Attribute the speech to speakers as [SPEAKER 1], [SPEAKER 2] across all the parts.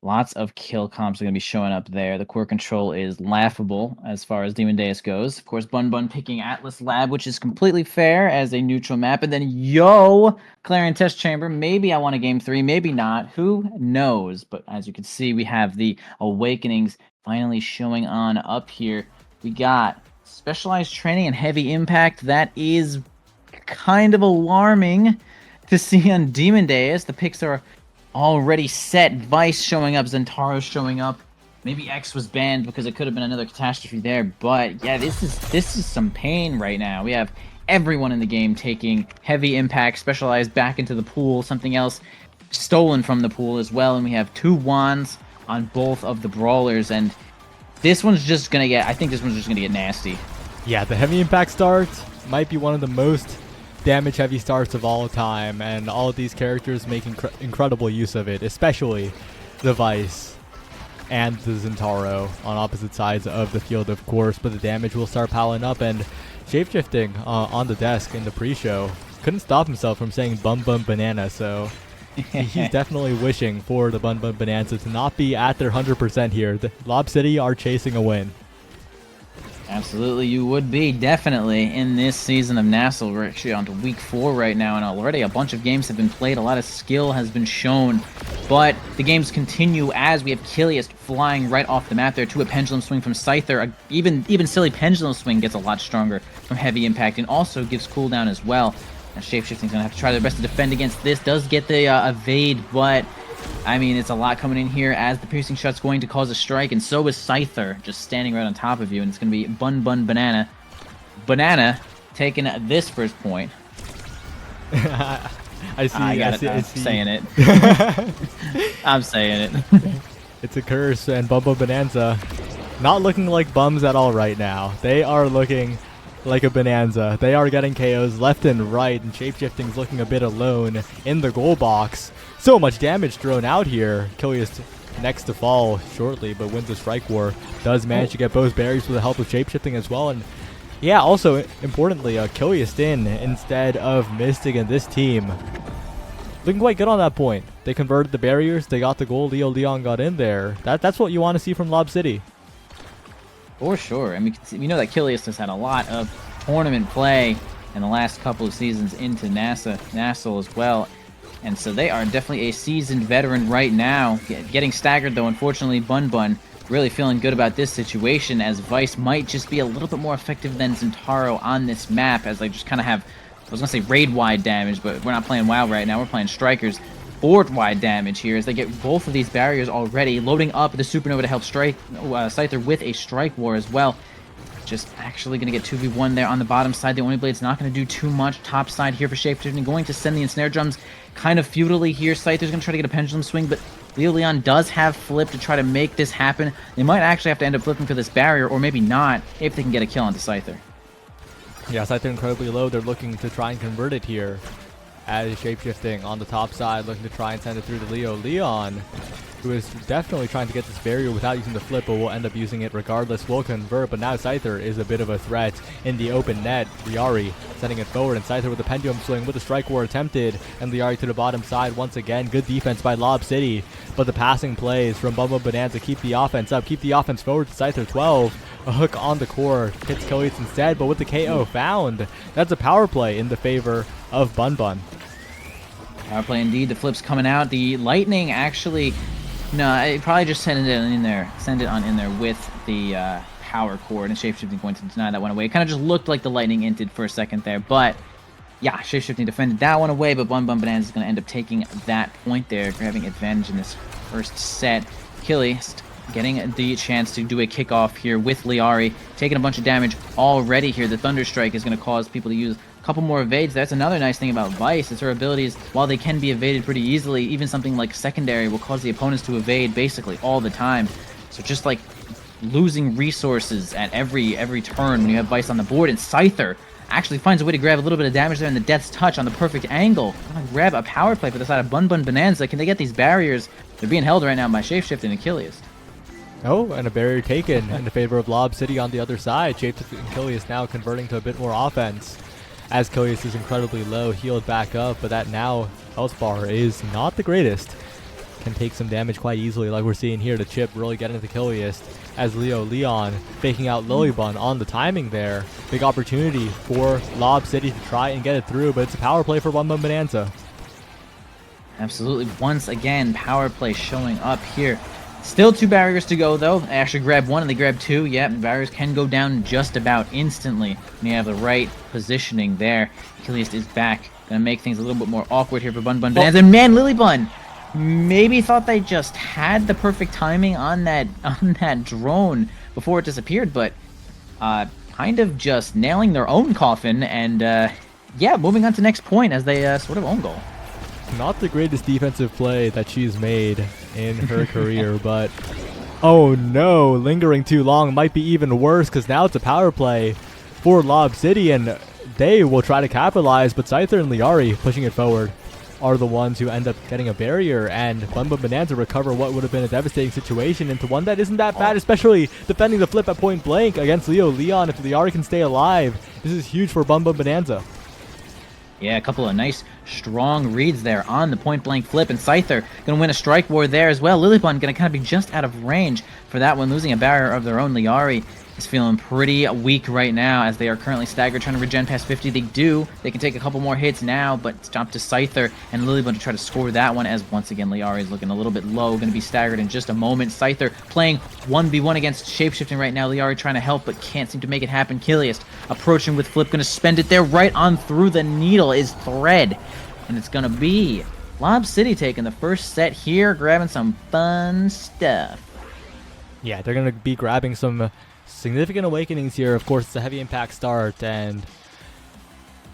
[SPEAKER 1] Lots of kill comps are going to be showing up there. The core control is laughable as far as Demon Deus goes. Of course, Bunn Bunn picking Atlas Lab, which is completely fair as a neutral map. And then, Clarion Test Chamber. Maybe I want a game 3, maybe not. Who knows? But as you can see, we have the Awakenings finally showing on up here. We got specialized training and heavy impact. That is kind of alarming to see on Demon Deus. The picks are already set. Vice showing up, Zentaro showing up. Maybe X was banned because it could have been another catastrophe there. But yeah, this is some pain right now. We have everyone in the game taking heavy impact, specialized back into the pool, something else stolen from the pool as well. And we have 2 wands on both of the brawlers. And this one's just gonna get, I think this one's just gonna get nasty.
[SPEAKER 2] Yeah, the heavy impact start might be one of the most damage heavy starts of all time, and all of these characters make incredible use of it, especially the Vice and the Zentaro on opposite sides of the field, of course, but the damage will start piling up. And Shapeshifting on the desk in the pre-show couldn't stop himself from saying Bunn Bunn Bonanza, so he's definitely wishing for the Bunn Bunn Bonanza to not be at their 100% here. The Lob City are chasing a win.
[SPEAKER 1] Absolutely, you would be, definitely, in this season of NASL. We're actually on to week 4 right now, and already a bunch of games have been played. A lot of skill has been shown, but the games continue as we have Kilius flying right off the map there to a pendulum swing from Scyther. Even silly pendulum swing gets a lot stronger from heavy impact, and also gives cooldown as well. Now Shapeshifting's going to have to try their best to defend against this. Does get the evade, but I mean, it's a lot coming in here as the piercing shot's going to cause a strike, and so is Scyther just standing right on top of you, and it's going to be Bunn Bunn Bonanza. Banana taking this first point.
[SPEAKER 2] I see.
[SPEAKER 1] I'm saying it. I'm saying it.
[SPEAKER 2] It's a curse, and Bunn Bunn Bonanza not looking like bums at all right now. They are looking like a bonanza. They are getting KOs left and right, and Shapeshifting's looking a bit alone in the goal box. So much damage thrown out here. Kilius next to fall shortly, but wins the strike war. Does manage to get both berries with the help of Shapeshifting as well. And yeah, also importantly, Kilius in instead of Mystic, and this team looking quite good on that point. They converted the barriers, they got the goal, Leon got in there. That's what you want to see from Lob City.
[SPEAKER 1] For sure. I mean, we know that Kilius has had a lot of tournament play in the last couple of seasons into NASL as well. And so they are definitely a seasoned veteran right now. Getting staggered, though, unfortunately, Bunn Bunn really feeling good about this situation, as Vice might just be a little bit more effective than Zentaro on this map, as they just kind of have, I was going to say raid-wide damage, but we're not playing WoW right now, we're playing Strikers. Board-wide damage here as they get both of these barriers already, loading up the Supernova to help strike Scyther with a Strike War as well. Just actually going to get 2v1 there on the bottom side. The Only Blade's not going to do too much. Top side here for Shapeshifting, going to send the Ensnare Drums kind of futilely here. Scyther's going to try to get a Pendulum Swing, but Leon does have Flip to try to make this happen. They might actually have to end up flipping for this barrier, or maybe not, if they can get a kill onto Scyther.
[SPEAKER 2] Yeah, Scyther incredibly low. They're looking to try and convert it here, as Shapeshifting on the top side, looking to try and send it through to Leon, who is definitely trying to get this barrier without using the flip, but will end up using it regardless. Will convert, but now Scyther is a bit of a threat in the open net. Liari sending it forward, and Scyther with the pendulum swing with the strike war attempted, and Liari to the bottom side once again. Good defense by Lob City, but the passing plays from Bunn Bunn Bonanza keep the offense up, keep the offense forward to Scyther 12. A hook on the core, hits Kilius instead, but with the KO found, that's a power play in the favor of Bunn Bunn.
[SPEAKER 1] Power play indeed. The flip's coming out. The lightning actually, no, it probably just send it on in there with the power cord, and Shapeshifting going to deny that one away. It kind of just looked like the lightning inted for a second there, but yeah, Shapeshifting defended that one away, but Bunn Bunn Bonanza is going to end up taking that point there, grabbing advantage in this first set. Kilius getting the chance to do a kickoff here with Liari, taking a bunch of damage already here. The Thunder Strike is going to cause people to use a couple more evades. That's another nice thing about Vice, is her abilities, while they can be evaded pretty easily, even something like Secondary will cause the opponents to evade basically all the time. So just like losing resources at every turn when you have Vice on the board, and Scyther actually finds a way to grab a little bit of damage there in the Death's Touch on the perfect angle. Grab a power play for the side of Bunn Bunn Bonanza. Can they get these barriers? They're being held right now by Shapeshifting and Kilius.
[SPEAKER 2] Oh, and a barrier taken in the favor of Lob City on the other side. Shapeshifting and Kilius now converting to a bit more offense, as Kilius is incredibly low, healed back up, but that now health bar is not the greatest. can take some damage quite easily, like we're seeing here. The chip really getting to kill list as Leon faking out Lilybun on the timing there. Big opportunity for Lob City to try and get it through, but it's a power play for Bunn Bunn Bonanza.
[SPEAKER 1] Absolutely. Once again, power play showing up here. Still 2 barriers to go, though. They actually grabbed 1 and they grabbed 2. Yep, barriers can go down just about instantly when you have the right positioning there. Achilles is back. Gonna make things a little bit more awkward here for Bunn Bunn Bonanza. And man, Lilybun maybe thought they just had the perfect timing on that drone before it disappeared, but kind of just nailing their own coffin and yeah, moving on to next point as they sort of own goal.
[SPEAKER 2] Not the greatest defensive play that she's made in her career, but oh no, lingering too long might be even worse, because now it's a power play for Lob City and they will try to capitalize, but Scyther and Liari pushing it forward are the ones who end up getting a barrier, and Bunn Bunn Bonanza recover what would have been a devastating situation into one that isn't that bad, especially defending the flip at point blank against Leon. If Liari can stay alive, this is huge for Bunn Bunn Bonanza.
[SPEAKER 1] Yeah, a couple of nice, strong reads there on the point-blank flip, and Scyther going to win a strike war there as well. Lilybun going to kind of be just out of range for that one, losing a barrier of their own. Liari is feeling pretty weak right now as they are currently staggered, trying to regen past 50. They can take a couple more hits now, but it's up to Scyther and Lilybun to try to score that one, as once again Liari is looking a little bit low, going to be staggered in just a moment. Scyther playing 1v1 against Shapeshifting right now. Liari trying to help, but can't seem to make it happen. Kiliast approaching with flip, going to spend it there right on through the needle is Thread, and it's going to be Lob City taking the first set here, grabbing some fun stuff.
[SPEAKER 2] Yeah, they're going to be grabbing some significant awakenings here. Of course, it's a heavy impact start, and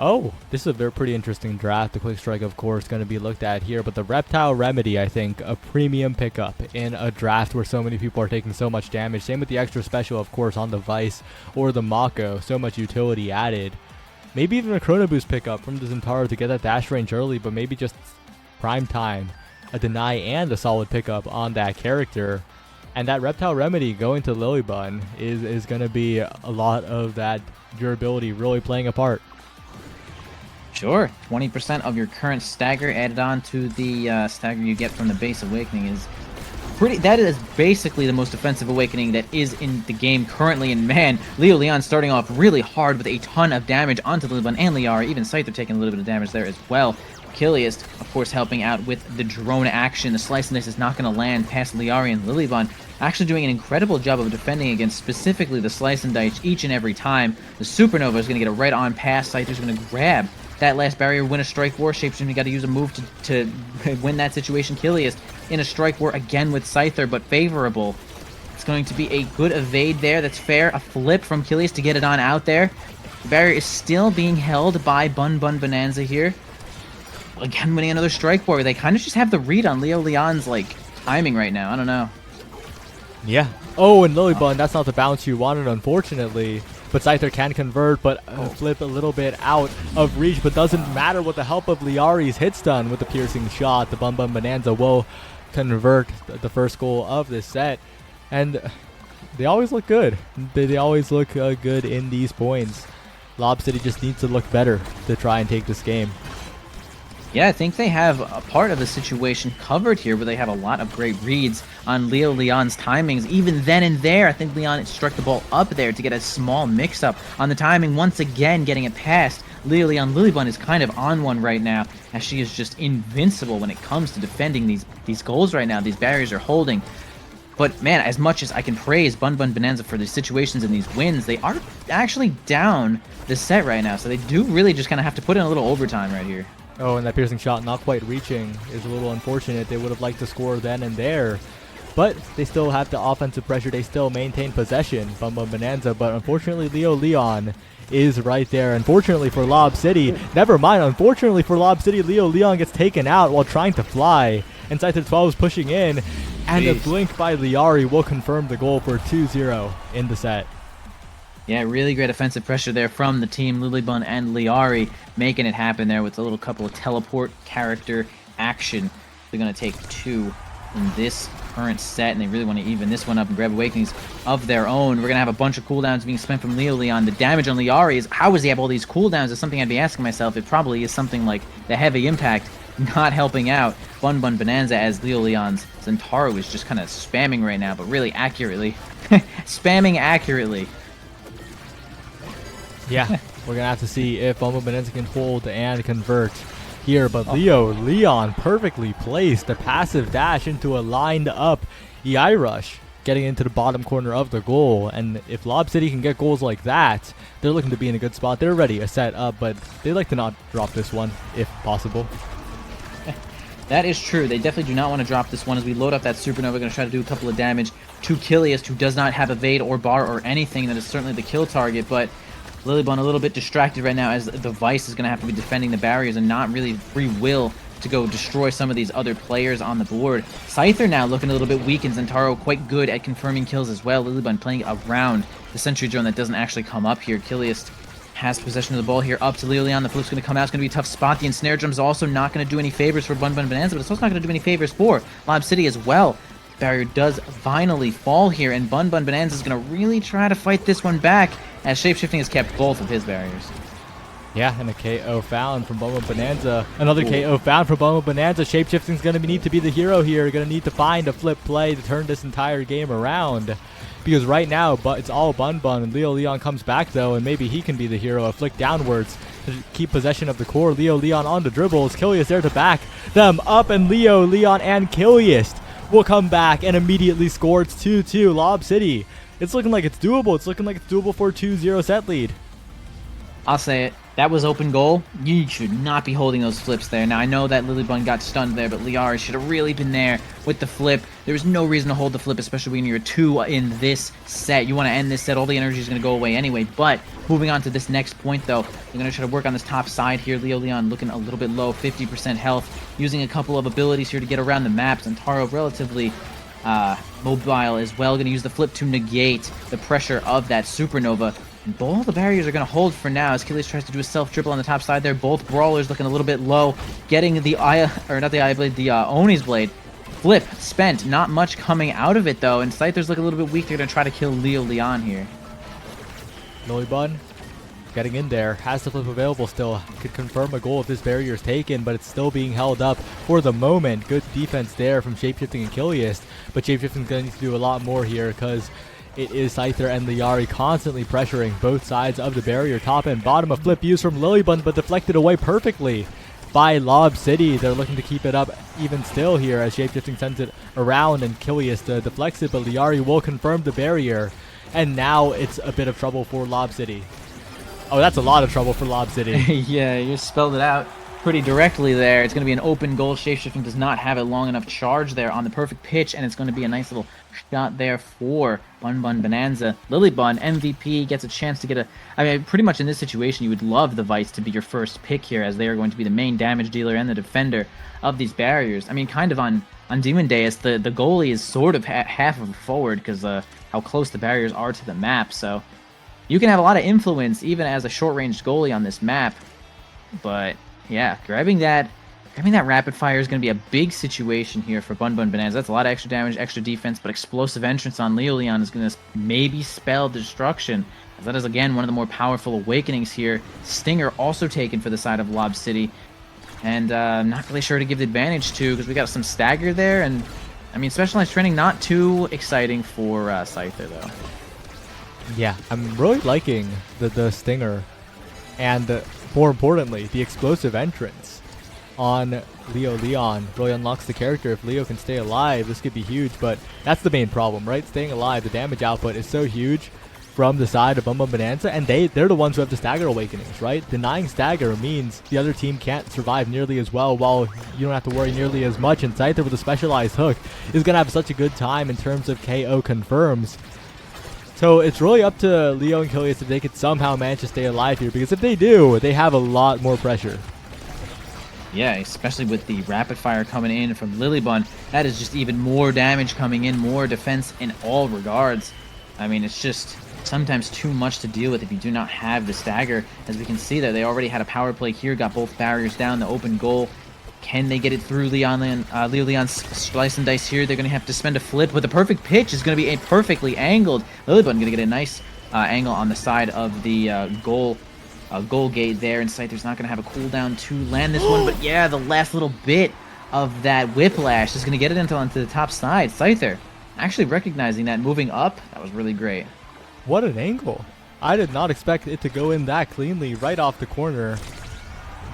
[SPEAKER 2] oh, this is a pretty interesting draft. The quick strike, of course, going to be looked at here, but the Reptile Remedy, I think, a premium pickup in a draft where so many people are taking so much damage. Same with the extra special, of course, on the Vice or the Mako. So much utility added. Maybe even a Chrono Boost pickup from the Zentaro to get that dash range early, but maybe just prime time, a deny and a solid pickup on that character. And that Reptile Remedy going to Lilybun is going to be a lot of that durability really playing a part.
[SPEAKER 1] Sure, 20% of your current stagger added on to the stagger you get from the base awakening is pretty. That is basically the most offensive awakening that is in the game currently. And man, Leon starting off really hard with a ton of damage onto Lilybun and Liara. Even Scyther taking a little bit of damage there as well. Kiliast, of course, helping out with the drone action. The slice and dice is not going to land past Liari and Lilybun. Actually doing an incredible job of defending against specifically the slice and dice each and every time. The Supernova is going to get a right on pass. Scyther's going to grab that last barrier, win a strike war. Shapeshifting got to use a move to win that situation. Kiliast in a strike war again with Scyther, but favorable. It's going to be a good evade there. That's fair. A flip from Kiliast to get it on out there. The barrier is still being held by Bunn Bunn Bonanza here. Again, winning another strike war. They kind of just have the read on Leon's like timing right now. I don't know.
[SPEAKER 2] Yeah. Oh, and Lilybun, that's not the bounce you wanted, unfortunately. But Scyther can convert, but flip a little bit out of reach. But doesn't matter with the help of Liari's hit stun with the piercing shot. The Bunn Bunn Bonanza will convert the first goal of this set. And they always look good. They always look good in these points. Lob City just needs to look better to try and take this game.
[SPEAKER 1] Yeah, I think they have a part of the situation covered here where they have a lot of great reads on Leon's timings. Even then and there, I think Leon struck the ball up there to get a small mix-up on the timing. Once again, getting it past Leon. Lilybun is kind of on one right now, as she is just invincible when it comes to defending these goals right now. These barriers are holding. But man, as much as I can praise Bunn Bunn Bonanza for these situations and these wins, they are actually down this set right now. So they do really just kind of have to put in a little overtime right here.
[SPEAKER 2] Oh, and that piercing shot not quite reaching is a little unfortunate. They would have liked to score then and there. But they still have the offensive pressure. They still maintain possession, Bunn Bunn Bonanza. But unfortunately, Leon is right there. Unfortunately for Lob City, never mind. Unfortunately for Lob City, Leon gets taken out while trying to fly. And Scyther 12 is pushing in. And a blink by Liari will confirm the goal for 2-0 in the set.
[SPEAKER 1] Yeah, really great offensive pressure there from the team. Lilybun and Liari making it happen there with a little couple of teleport character action. They're going to take 2 in this current set, and they really want to even this one up and grab awakenings of their own. We're going to have a bunch of cooldowns being spent from Leon. The damage on Liari is, how does he have all these cooldowns is something I'd be asking myself. It probably is something like the heavy impact not helping out Bunn Bunn Bonanza as Leo Leon's Zentaro is just kind of spamming right now, but really accurately. Spamming accurately.
[SPEAKER 2] Yeah, we're going to have to see if Bunn Bunn Bonanza can hold and convert here. But Leon perfectly placed the passive dash into a lined up EI rush, getting into the bottom corner of the goal. And if Lob City can get goals like that, they're looking to be in a good spot. They're ready to set up, but they like to not drop this one if possible.
[SPEAKER 1] That is true. They definitely do not want to drop this one as we load up that Supernova. Going to try to do a couple of damage to Kiliast, who does not have evade or bar or anything. That is certainly the kill target, but Lilybun a little bit distracted right now as the Vice is going to have to be defending the barriers and not really free will to go destroy some of these other players on the board. Scyther now looking a little bit weak, and Zentaro quite good at confirming kills as well. Lilybun playing around the sentry drone that doesn't actually come up here. Kiliast has possession of the ball here up to Leo Leon. The flip's going to come out. It's going to be a tough spot. The ensnare drum's also not going to do any favors for Bunn Bunn Bonanza, but it's also not going to do any favors for Lob City as well. Barrier does finally fall here, and Bunn Bunn Bonanza is going to really try to fight this one back as Shapeshifting has kept both of his barriers.
[SPEAKER 2] Yeah, and a KO found from Bunn Bunn Bonanza. Another KO found from Bunn Bunn Bonanza. Shapeshifting's going to need to be the hero here. Going to need to find a flip play to turn this entire game around. Because right now, it's all Bunn Bunn, and Leo Leon comes back though, and maybe he can be the hero. A flick downwards to keep possession of the core. Leo Leon on the dribbles. Kiliast there to back them up, and Leo Leon and Kiliast will come back and immediately score. It's 2-2 Lob City. It's looking like it's doable. It's looking like it's doable for a 2-0 set lead.
[SPEAKER 1] I'll say it. That was open goal. You should not be holding those flips there. Now, I know that Lilybun got stunned there, but Liari should have really been there with the flip. There's no reason to hold the flip, especially when you're 2 in this set. You want to end this set. All the energy is going to go away anyway. But moving on to this next point, though, we're going to try to work on this top side here. Leo Leon looking a little bit low, 50% health, using a couple of abilities here to get around the maps. And Taro relatively mobile as well. Going to use the flip to negate the pressure of that supernova. Both the barriers are going to hold for now as Kiliast tries to do a self-dribble on the top side there. Both brawlers looking a little bit low. Getting the Oni's Blade. Flip, spent. Not much coming out of it, though. And Scyther's looking a little bit weak. They're going to try to kill Leo Leon here.
[SPEAKER 2] Lilybun getting in there. Has the flip available still. Could confirm a goal if this barrier is taken, but it's still being held up for the moment. Good defense there from Shapeshifting and Kiliast. But Shapeshifting's going to need to do a lot more here because it is Scyther and Liari constantly pressuring both sides of the barrier, top and bottom. A flip used from Lilybun, but deflected away perfectly by Lob City. They're looking to keep it up even still here as Shapeshifting sends it around and Kiliast deflects it, but Liari will confirm the barrier. And now it's a bit of trouble for Lob City. Oh, that's a lot of trouble for Lob City.
[SPEAKER 1] Yeah, you spelled it out pretty directly there. It's going to be an open goal. Shapeshifting does not have a long enough charge there on the perfect pitch, and it's going to be a nice little shot there for Bunn Bunn Bonanza. Lilybun, MVP, gets a chance to get a... I mean, pretty much in this situation, you would love the Vice to be your first pick here, as they are going to be the main damage dealer and the defender of these barriers. I mean, kind of on Demon Deus, the goalie is sort of half of a forward because how close the barriers are to the map, so you can have a lot of influence even as a short-range goalie on this map, but yeah, grabbing that rapid fire is going to be a big situation here for Bunn Bunn Bonanza. That's a lot of extra damage, extra defense, but explosive entrance on Leo Leon is going to maybe spell destruction, as that is, again, one of the more powerful awakenings here. Stinger also taken for the side of Lob City, and I'm not really sure to give the advantage to, because we got some stagger there, and, I mean, specialized training not too exciting for Scyther, though.
[SPEAKER 2] Yeah, I'm really liking the Stinger, and more importantly, the explosive entrance on Leo Leon really unlocks the character. If Leo can stay alive, this could be huge, but that's the main problem, right? Staying alive, the damage output is so huge from the side of Bunn Bunn Bonanza, and they're the ones who have the stagger awakenings, right? Denying stagger means the other team can't survive nearly as well, while you don't have to worry nearly as much, and Scyther with a specialized hook is going to have such a good time in terms of KO confirms. So it's really up to Leo and Kiliast if they could somehow manage to stay alive here, because if they do, they have a lot more pressure.
[SPEAKER 1] Yeah, especially with the rapid fire coming in from Lilybun, that is just even more damage coming in, more defense in all regards. I mean, it's just sometimes too much to deal with if you do not have the stagger. As we can see there, they already had a power play here, got both barriers down, the open goal. Can they get it through Leo Leon's slice and dice here? They're going to have to spend a flip, but the perfect pitch is going to be a perfectly angled. Lilybun going to get a nice angle on the side of the goal goal gate there, and Scyther's not going to have a cooldown to land this one. But yeah, the last little bit of that whiplash is going to get it onto the top side. Scyther actually recognizing that, moving up. That was really great.
[SPEAKER 2] What an angle. I did not expect it to go in that cleanly right off the corner.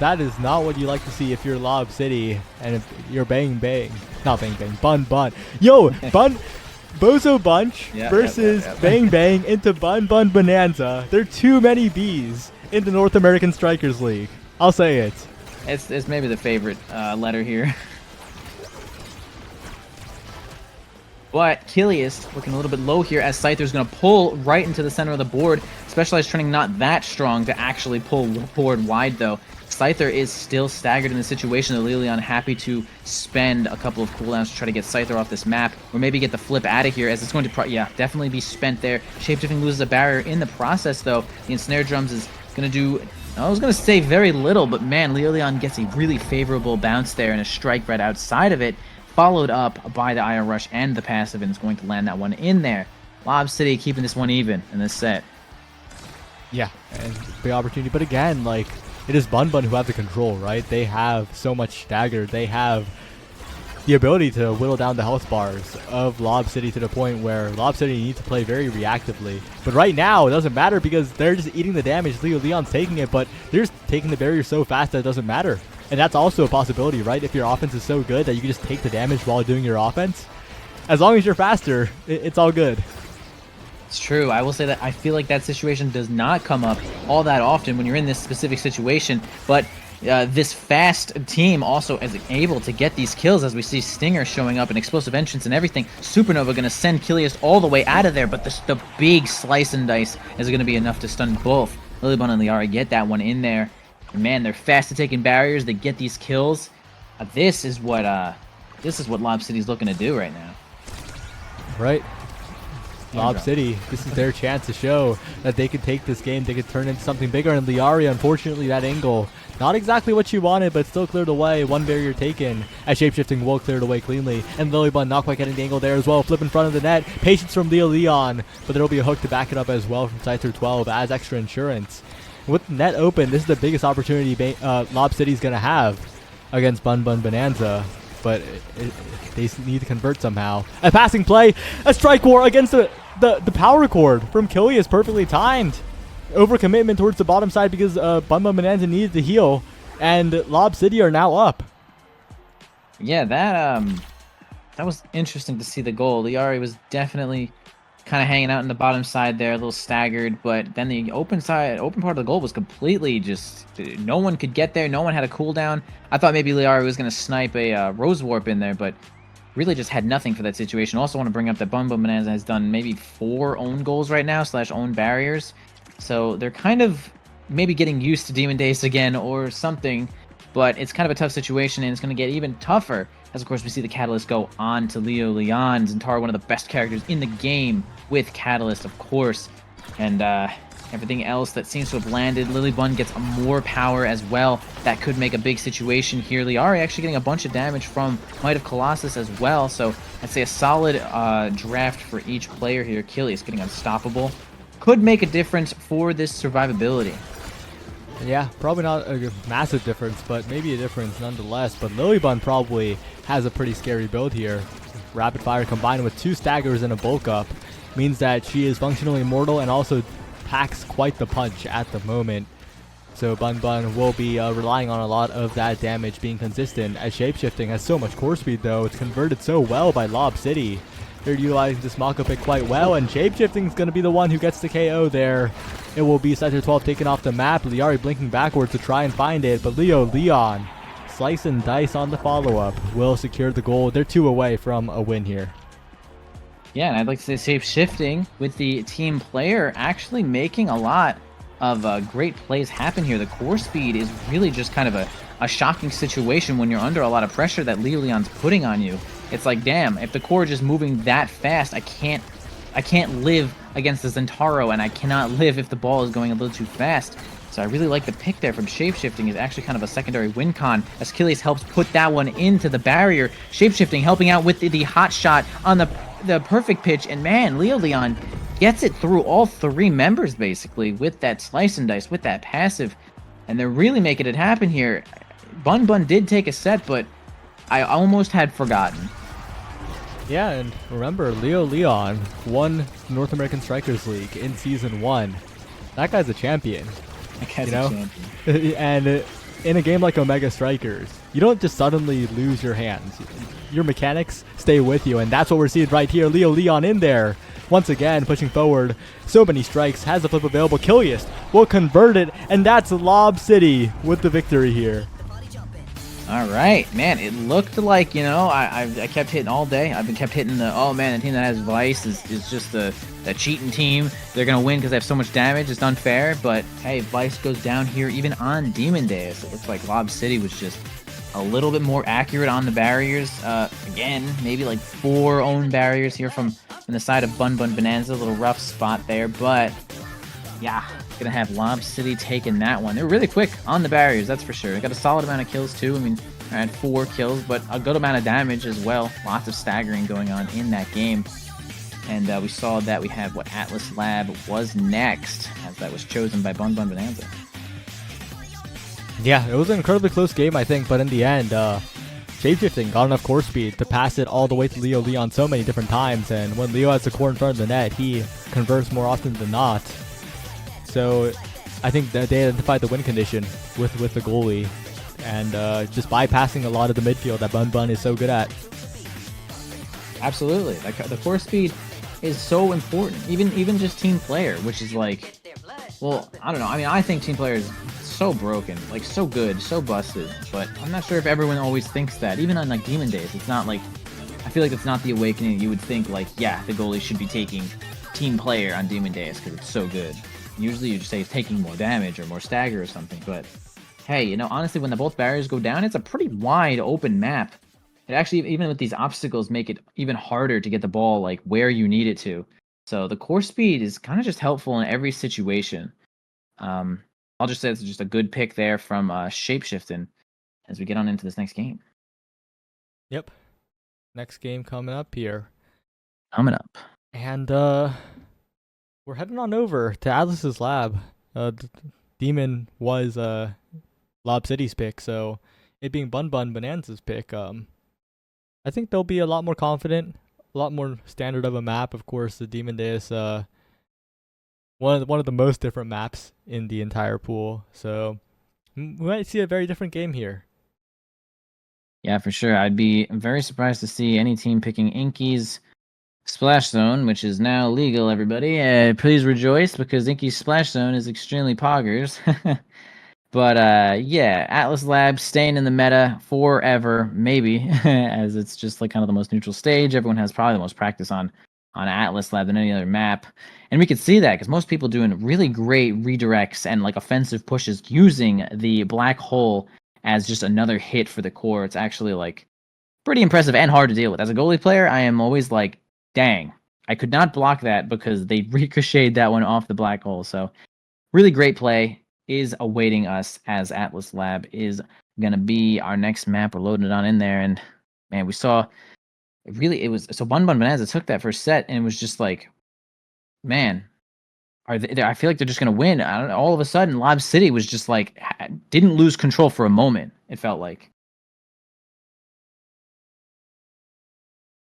[SPEAKER 2] That is not what you like to see if you're Lob City and if you're Bang Bang. Not Bang Bang, Bunn Bunn. Yo, Bozo Bunch versus Bang Bang into Bunn Bunn Bonanza. There are too many Bs in the North American Strikers League. I'll say it.
[SPEAKER 1] It's maybe the favorite letter here. But Kilius looking a little bit low here as Scyther's going to pull right into the center of the board. Specialized turning not that strong to actually pull forward wide, though. Scyther is still staggered in the situation. Lilion happy to spend a couple of cooldowns to try to get Scyther off this map, or maybe get the flip out of here, as it's going to definitely be spent there. Shapeshifting loses a barrier in the process, though. The Ensnare Drums is going to do, I was going to say very little, but man, Lilion gets a really favorable bounce there and a strike right outside of it, followed up by the IR Rush and the passive, and is going to land that one in there. Lob City keeping this one even in this set.
[SPEAKER 2] Yeah, and big opportunity, but again, like, it is Bunn Bunn who have the control, right? They have so much stagger. They have the ability to whittle down the health bars of Lob City to the point where Lob City needs to play very reactively. But right now, it doesn't matter because they're just eating the damage. Leon's taking it, but they're just taking the barrier so fast that it doesn't matter. And that's also a possibility, right? If your offense is so good that you can just take the damage while doing your offense, as long as you're faster, it's all good.
[SPEAKER 1] It's true. I will say that I feel like that situation does not come up all that often when you're in this specific situation, but this fast team also is able to get these kills, as we see Stinger showing up, an explosive entrance and everything. Supernova going to send Kilius all the way out of there, but the big slice and dice is going to be enough to stun both Lilybun and Liara. Get that one in there. And man, they're fast at taking barriers. They get these kills. This is what Lob City's looking to do right now.
[SPEAKER 2] Right. Lob City, this is their chance to show that they could take this game, they could turn into something bigger. And Liari, unfortunately, that angle, not exactly what she wanted, but still cleared away. One barrier taken, as Shapeshifting will clear it away cleanly. And Lilybun not quite getting the angle there as well. Flip in front of the net. Patience from Leon, but there will be a hook to back it up as well from Scyther 12 as extra insurance. With the net open, this is the biggest opportunity Lob City's going to have against Bunn Bunn Bonanza. But they need to convert somehow. A passing play, a strike war against the power chord from Killy is perfectly timed. Overcommitment towards the bottom side because Bunn Bunn Bonanza needed to heal, and Lob City are now up.
[SPEAKER 1] Yeah, that was interesting to see the goal. Liari was definitely kind of hanging out in the bottom side there, a little staggered, but then the open part of the goal was completely just, no one could get there, no one had a cooldown. I thought maybe Liari was going to snipe a Rose Warp in there, but really just had nothing for that situation. Also want to bring up that Bunn Bunn Bonanza has done maybe 4 own goals right now, / own barriers, so they're kind of maybe getting used to Demon Days again or something, but it's kind of a tough situation, and it's going to get even tougher as, of course, we see the Catalyst go on to Leon. Zentara, one of the best characters in the game with Catalyst, of course. And everything else that seems to have landed. Lilybun gets more power as well. That could make a big situation here. Liari actually getting a bunch of damage from Might of Colossus as well. So I'd say a solid draft for each player here. Kilius getting unstoppable. Could make a difference for this survivability.
[SPEAKER 2] Yeah, probably not a massive difference, but maybe a difference nonetheless. But Lilybun probably has a pretty scary build here. Rapid Fire combined with 2 staggers and a bulk up means that she is functionally immortal and also packs quite the punch at the moment. So Bunn Bunn will be relying on a lot of that damage being consistent, as Shapeshifting has so much core speed though. It's converted so well by Lob City. They're utilizing this Mako pick quite well, and Shapeshifting is going to be the one who gets the KO there. It will be Scyther 12 taken off the map. Liari blinking backwards to try and find it, but Leon, slice and dice on the follow-up, will secure the goal. They're 2 away from a win here.
[SPEAKER 1] Yeah, and I'd like to say Shapeshifting with the team player actually making a lot of great plays happen here. The core speed is really just kind of a shocking situation when you're under a lot of pressure that Leon's putting on you. It's like, damn, if the core is just moving that fast, I can't live against the Zentaro, and I cannot live if the ball is going a little too fast. So I really like the pick there from Shapeshifting. Is actually kind of a secondary win con, as Kilius helps put that one into the barrier. Shapeshifting helping out with the hot shot on the perfect pitch, and man, Leon gets it through all 3 members basically with that slice and dice, with that passive, and they're really making it happen here. Bunn Bunn did take a set, but I almost had forgotten.
[SPEAKER 2] Yeah, and remember, Leo Leon won North American Strikers League in Season 1. That guy's a champion.
[SPEAKER 1] I guess
[SPEAKER 2] You know?
[SPEAKER 1] a champion.
[SPEAKER 2] And in a game like Omega Strikers, you don't just suddenly lose your hands. Your mechanics stay with you, and that's what we're seeing right here. Leo Leon in there. Once again, pushing forward. So many strikes. Has the flip available. Kilius will convert it, and that's Lob City with the victory here.
[SPEAKER 1] All right, man. It looked like, you know, I kept hitting all day. I've been kept hitting the, oh man, the team that has Vice is just the cheating team. They're gonna win because they have so much damage. It's unfair, but hey, Vice goes down here even on Demon Deus. It looks like Lob City was just a little bit more accurate on the barriers. Again, maybe like 4 own barriers here from the side of Bunn Bunn Bonanza. A little rough spot there, but yeah, gonna have Lob City taking that one. They were really quick on the barriers, that's for sure. They got a solid amount of kills too. I mean, I had 4 kills, but a good amount of damage as well. Lots of staggering going on in that game. And we saw that we have what Atlas Lab was next, as that was chosen by Bunn Bunn Bonanza.
[SPEAKER 2] Yeah, it was an incredibly close game, I think, but in the end, Shapeshifting got enough core speed to pass it all the way to Leo Leon so many different times, and when Leo has the core in front of the net, he converts more often than not. So I think that they identified the win condition with the goalie, and just bypassing a lot of the midfield that Bunn Bunn is so good at.
[SPEAKER 1] Absolutely. Like, the core speed is so important, even just team player, which is like, well, I don't know. I mean, I think team player is so broken, like so good, so busted, but I'm not sure if everyone always thinks that. Even on like Demon Days, it's not like, I feel like it's not the awakening you would think like, yeah, the goalie should be taking team player on Demon Days because it's so good. Usually you just say it's taking more damage or more stagger or something, but hey, you know, honestly, when the both barriers go down, it's a pretty wide open map. It actually, even with these obstacles, make it even harder to get the ball like where you need it to. So the core speed is kind of just helpful in every situation. I'll just say it's just a good pick there from Shapeshifting as we get on into this next game.
[SPEAKER 2] Yep. Next game coming up here.
[SPEAKER 1] Coming up.
[SPEAKER 2] And we're heading on over to Atlas's lab. Demon was Lob City's pick, so it being Bunn Bunn Bonanza's pick, I think they'll be a lot more confident, a lot more standard of a map. Of course, the Demon Deus, one of the most different maps in the entire pool. So we might see a very different game here.
[SPEAKER 1] Yeah, for sure. I'd be very surprised to see any team picking Inky's Splash Zone, which is now legal, everybody. Please rejoice, because Inky's Splash Zone is extremely poggers. But yeah, Atlas Labs staying in the meta forever, maybe, as it's just like kind of the most neutral stage. Everyone has probably the most practice on Atlas Lab than any other map. And we could see that because most people doing really great redirects and like offensive pushes using the black hole as just another hit for the core. It's actually like pretty impressive and hard to deal with. As a goalie player, I am always like, dang, I could not block that because they ricocheted that one off the black hole. So really great play is awaiting us as Atlas Lab is going to be our next map. We're loading it on in there. And man, we saw it was so Bunn Bunn Bonanza took that first set and it was just like, man, I feel like they're just going to win. I don't know, all of a sudden, Lob City was just like, didn't lose control for a moment, it felt like.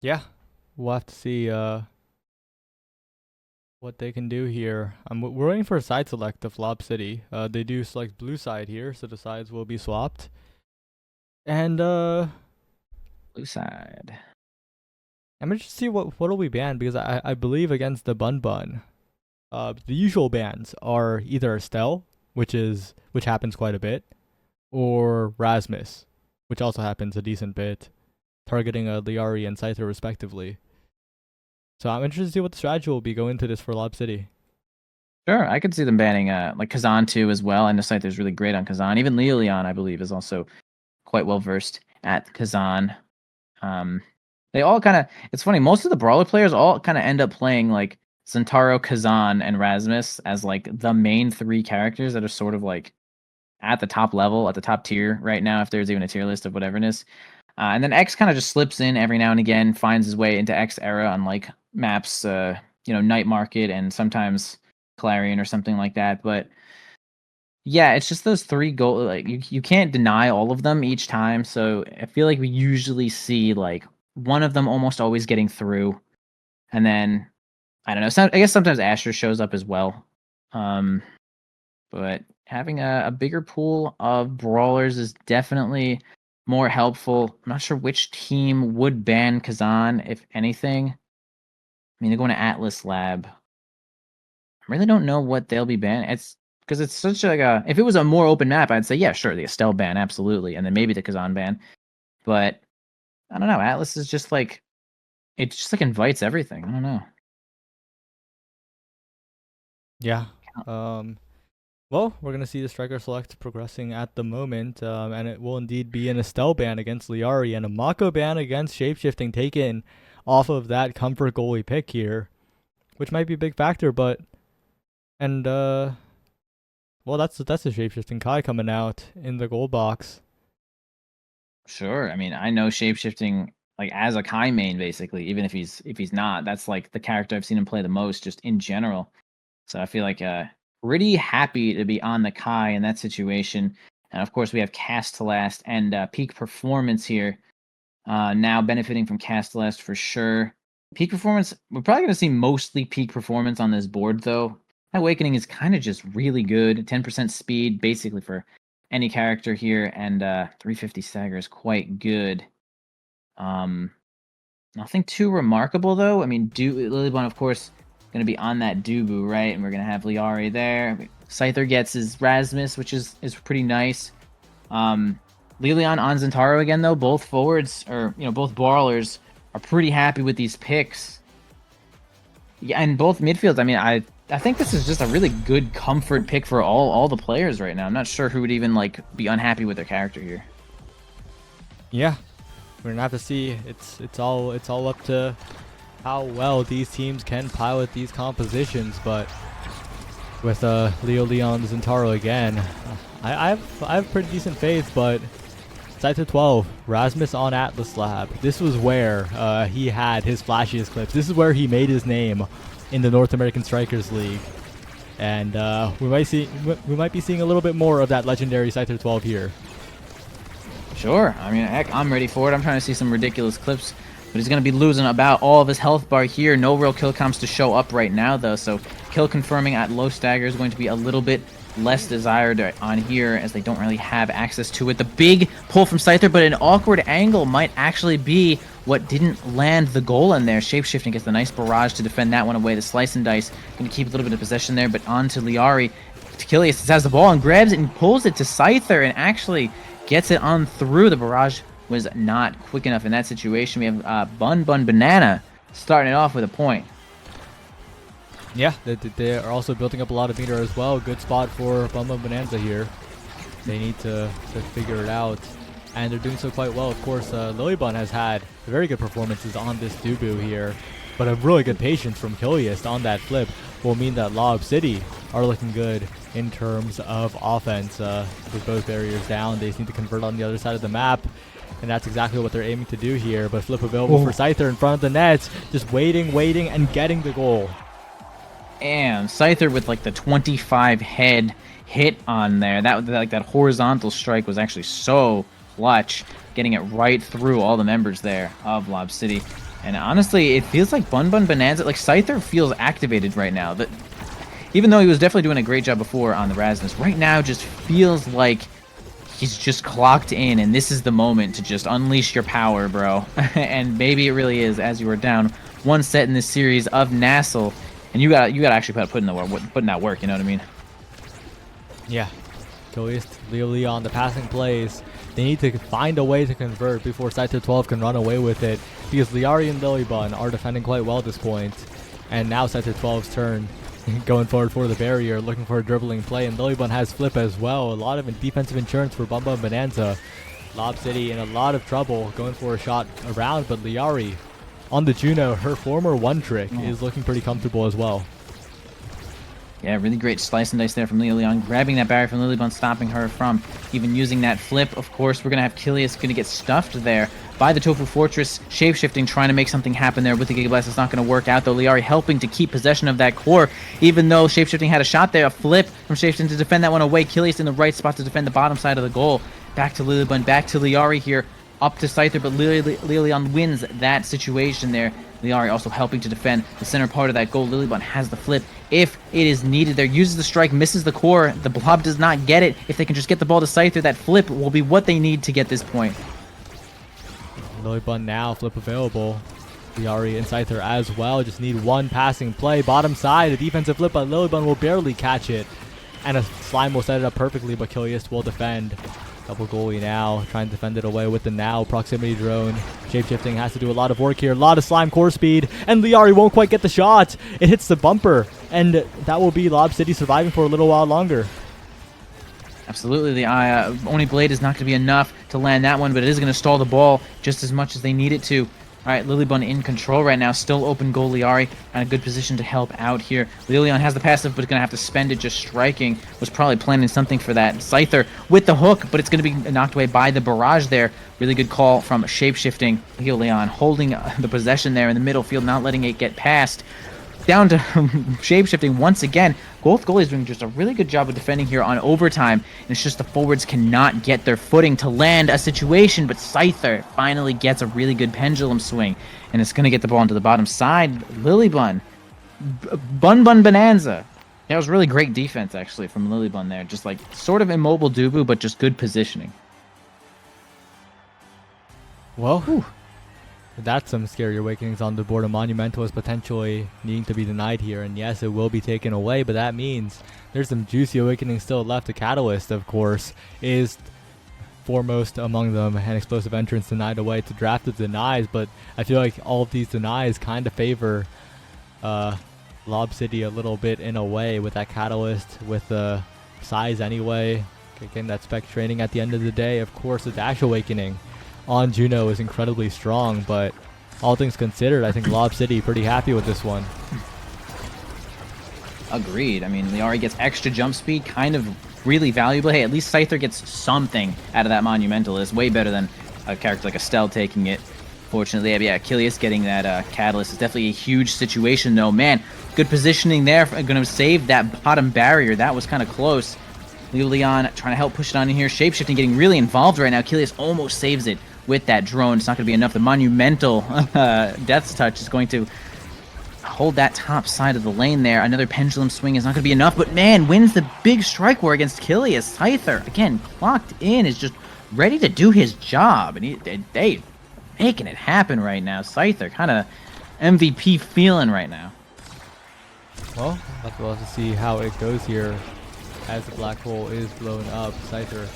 [SPEAKER 2] Yeah, we'll have to see what they can do here. We're waiting for a side select of Lob City. They do select blue side here, so the sides will be swapped. And
[SPEAKER 1] Blue side.
[SPEAKER 2] I'm interested to see what'll be banned, because I believe against the Bunn Bunn, the usual bans are either Estelle, which happens quite a bit, or Rasmus, which also happens a decent bit, targeting Liari and Scyther respectively. So I'm interested to see what the strategy will be going into this for Lob City.
[SPEAKER 1] Sure, I could see them banning like Kazan too as well. I know Scyther's really great on Kazan. Even Leon, I believe, is also quite well versed at Kazan. They all kind of, it's funny, most of the brawler players all kind of end up playing like Centauro, Kazan, and Rasmus as like the main 3 characters that are sort of like at the top level, at the top tier right now, if there's even a tier list of whateverness. And then X kind of just slips in every now and again, finds his way into X era on like maps Night Market and sometimes Clarion or something like that. But yeah, it's just those 3 goal like, you can't deny all of them each time, so I feel like we usually see, like, one of them almost always getting through, and then, I don't know, I guess sometimes Asher shows up as well. Um, but having a bigger pool of brawlers is definitely more helpful. I'm not sure which team would ban Kazan, if anything. I mean, they're going to Atlas Lab. I really don't know what they'll be banning. It's because it's such like a. If it was a more open map, I'd say yeah, sure, the Estelle ban, absolutely, and then maybe the Kazan ban. But I don't know. Atlas is just like it just like invites everything. I don't know.
[SPEAKER 2] Yeah. Well, we're going to see the striker select progressing at the moment, and it will indeed be an Estelle ban against Liari and a Mako ban against Shapeshifting taken off of that comfort goalie pick here, which might be a big factor, but... And, well, that's a Shapeshifting Kai coming out in the gold box.
[SPEAKER 1] Sure. I mean, I know Shapeshifting like as a Kai main basically, even if he's not. That's like the character I've seen him play the most just in general. So I feel like pretty happy to be on the Kai in that situation. And of course we have Cast to Last and Peak Performance here. Now benefiting from Cast to Last for sure. Peak Performance, we're probably going to see mostly Peak Performance on this board though. Awakening is kind of just really good. 10% speed basically for any character here, and 350 stagger is quite good. Nothing too remarkable though. I mean, Lilybun, of course, going to be on that Dubu, right? And we're going to have Liari there. Scyther gets his Rasmus, which is pretty nice. Lilian on Zentaro again, though. Both forwards, or both brawlers, are pretty happy with these picks. Yeah, and both midfields. I mean, I think this is just a really good comfort pick for all the players right now. I'm not sure who would even like be unhappy with their character here.
[SPEAKER 2] Yeah, we're gonna have to see. It's all up to how well these teams can pilot these compositions. But with Leo Leon Zentaro again, I have pretty decent faith. But Scyther 12, Rasmus on Atlas Lab. This was where he had his flashiest clips. This is where he made his name in the North American Strikers League, and we might be seeing a little bit more of that legendary Scyther 12 here.
[SPEAKER 1] Sure. I mean, heck, I'm ready for it. I'm trying to see some ridiculous clips, but he's going to be losing about all of his health bar here. No real kill comms to show up right now, though, so kill confirming at low stagger is going to be a little bit less desired on here, as they don't really have access to it. The big pull from Scyther, but an awkward angle might actually be what didn't land the goal in there. Shapeshifting gets the nice barrage to defend that one away. The Slice and Dice going to keep a little bit of possession there, but on to Liari. Achilles has the ball and grabs it and pulls it to Scyther and actually gets it on through. The barrage was not quick enough in that situation. We have Bunn Bunn Bonanza starting it off with a point.
[SPEAKER 2] Yeah, they are also building up a lot of meter as well. Good spot for Bunn Bunn Bonanza here. They need to figure it out, and they're doing so quite well. Of course, Lilybun has had very good performances on this Dubu here, but a really good patience from Kiliast on that flip will mean that Lob City are looking good in terms of offense. With both barriers down, they just need to convert on the other side of the map, and that's exactly what they're aiming to do here. But flip available for Scyther in front of the nets, just waiting, and getting the goal.
[SPEAKER 1] And Scyther with like the 25 head hit on there. That horizontal strike was actually so clutch, getting it right through all the members there of Lob City. And honestly, it feels like Bunn Bunn Bonanza, like Scyther feels activated right now. That even though he was definitely doing a great job before on the Rasmus, right now just feels like he's just clocked in, and this is the moment to just unleash your power, bro. And maybe it really is, as you are down one set in this series of NASL. And you got actually put in that work. You know what I mean? Yeah.
[SPEAKER 2] Kiliast, Leon, the passing plays. They need to find a way to convert before Scyther 12 can run away with it, because Liari and Lilybun are defending quite well at this point. And now Scyther 12's turn, going forward for the barrier, looking for a dribbling play, and Lilybun has flip as well. A lot of defensive insurance for Bunn Bunn Bonanza. Lob City in a lot of trouble, going for a shot around, but Liari on the Juno, her former one trick, is looking pretty comfortable as well.
[SPEAKER 1] Yeah, really great slice and dice there from Leon, grabbing that barrier from Lilybun, stopping her from even using that flip. Of course, we're going to have Kilius going to get stuffed there by the Tofu Fortress. Shapeshifting, trying to make something happen there with the Giga Blast. It's not going to work out, though. Liari helping to keep possession of that core, even though Shapeshifting had a shot there. A flip from Shapeshifting to defend that one away. Kilius in the right spot to defend the bottom side of the goal. Back to Lilybun, back to Liari here. Up to Scyther, but Lilion wins that situation there. Liari also helping to defend the center part of that goal. Lilybun has the flip if it is needed there. Uses the strike, misses the core. The blob does not get it. If they can just get the ball to Scyther, that flip will be what they need to get this point.
[SPEAKER 2] Lilybun now, flip available. Liari and Scyther as well. Just need one passing play. Bottom side, a defensive flip, but Lilybun will barely catch it. And a slime will set it up perfectly, but Kilius will defend. Double goalie now, trying to defend it away with the now proximity drone. Shapeshifting has to do a lot of work here. A lot of slime core speed, and Liari won't quite get the shot. It hits the bumper, and that will be Lob City surviving for a little while longer.
[SPEAKER 1] Absolutely, the Oni Blade is not going to be enough to land that one, but it is going to stall the ball just as much as they need it to. All right, Lilybun in control right now. Still open goal. Liari in a good position to help out here. Lilion has the passive, but going to have to spend it just striking. Was probably planning something for that. Scyther with the hook, but it's going to be knocked away by the barrage there. Really good call from Shapeshifting. Leon holding the possession there in the middle field, not letting it get past. Down to Shapeshifting once again. Both goalies doing just a really good job of defending here on overtime. And it's just the forwards cannot get their footing to land a situation, but Scyther finally gets a really good pendulum swing. And it's going to get the ball into the bottom side. Lilybun. Bunn Bunn Bonanza. That was really great defense, actually, from Lilybun there. Just like sort of immobile Dubu, but just good positioning.
[SPEAKER 2] Well, whew. That's some scary awakenings on the board. A Monumental is potentially needing to be denied here, and yes, it will be taken away, but that means there's some juicy awakenings still left. The Catalyst, of course, is foremost among them, and Explosive Entrance denied away to draft of denies, but I feel like all of these denies kind of favor Lob City a little bit in a way with that Catalyst, with the size anyway, getting that spec training at the end of the day. Of course, the Dash Awakening on Juno is incredibly strong, but all things considered, I think Lob City pretty happy with this one. Agreed.
[SPEAKER 1] I mean, Liari gets extra jump speed, kind of really valuable. Hey, at least Scyther gets something out of that Monumental. It's way better than a character like Estelle taking it. Fortunately, yeah, Kilius getting that Catalyst is definitely a huge situation, though. Man, good positioning there. Going to save that bottom barrier. That was kind of close. Leon trying to help push it on in here. Shapeshifting getting really involved right now. Kilius almost saves it with that drone. It's not going to be enough. The Monumental Death's Touch is going to hold that top side of the lane there. Another pendulum swing is not going to be enough, but man, wins the big strike war against Kilius. Scyther, again, clocked in, is just ready to do his job, and they making it happen right now. Scyther, kind of MVP feeling right now.
[SPEAKER 2] Well, we'll have to see how it goes here as the black hole is blown up. Scyther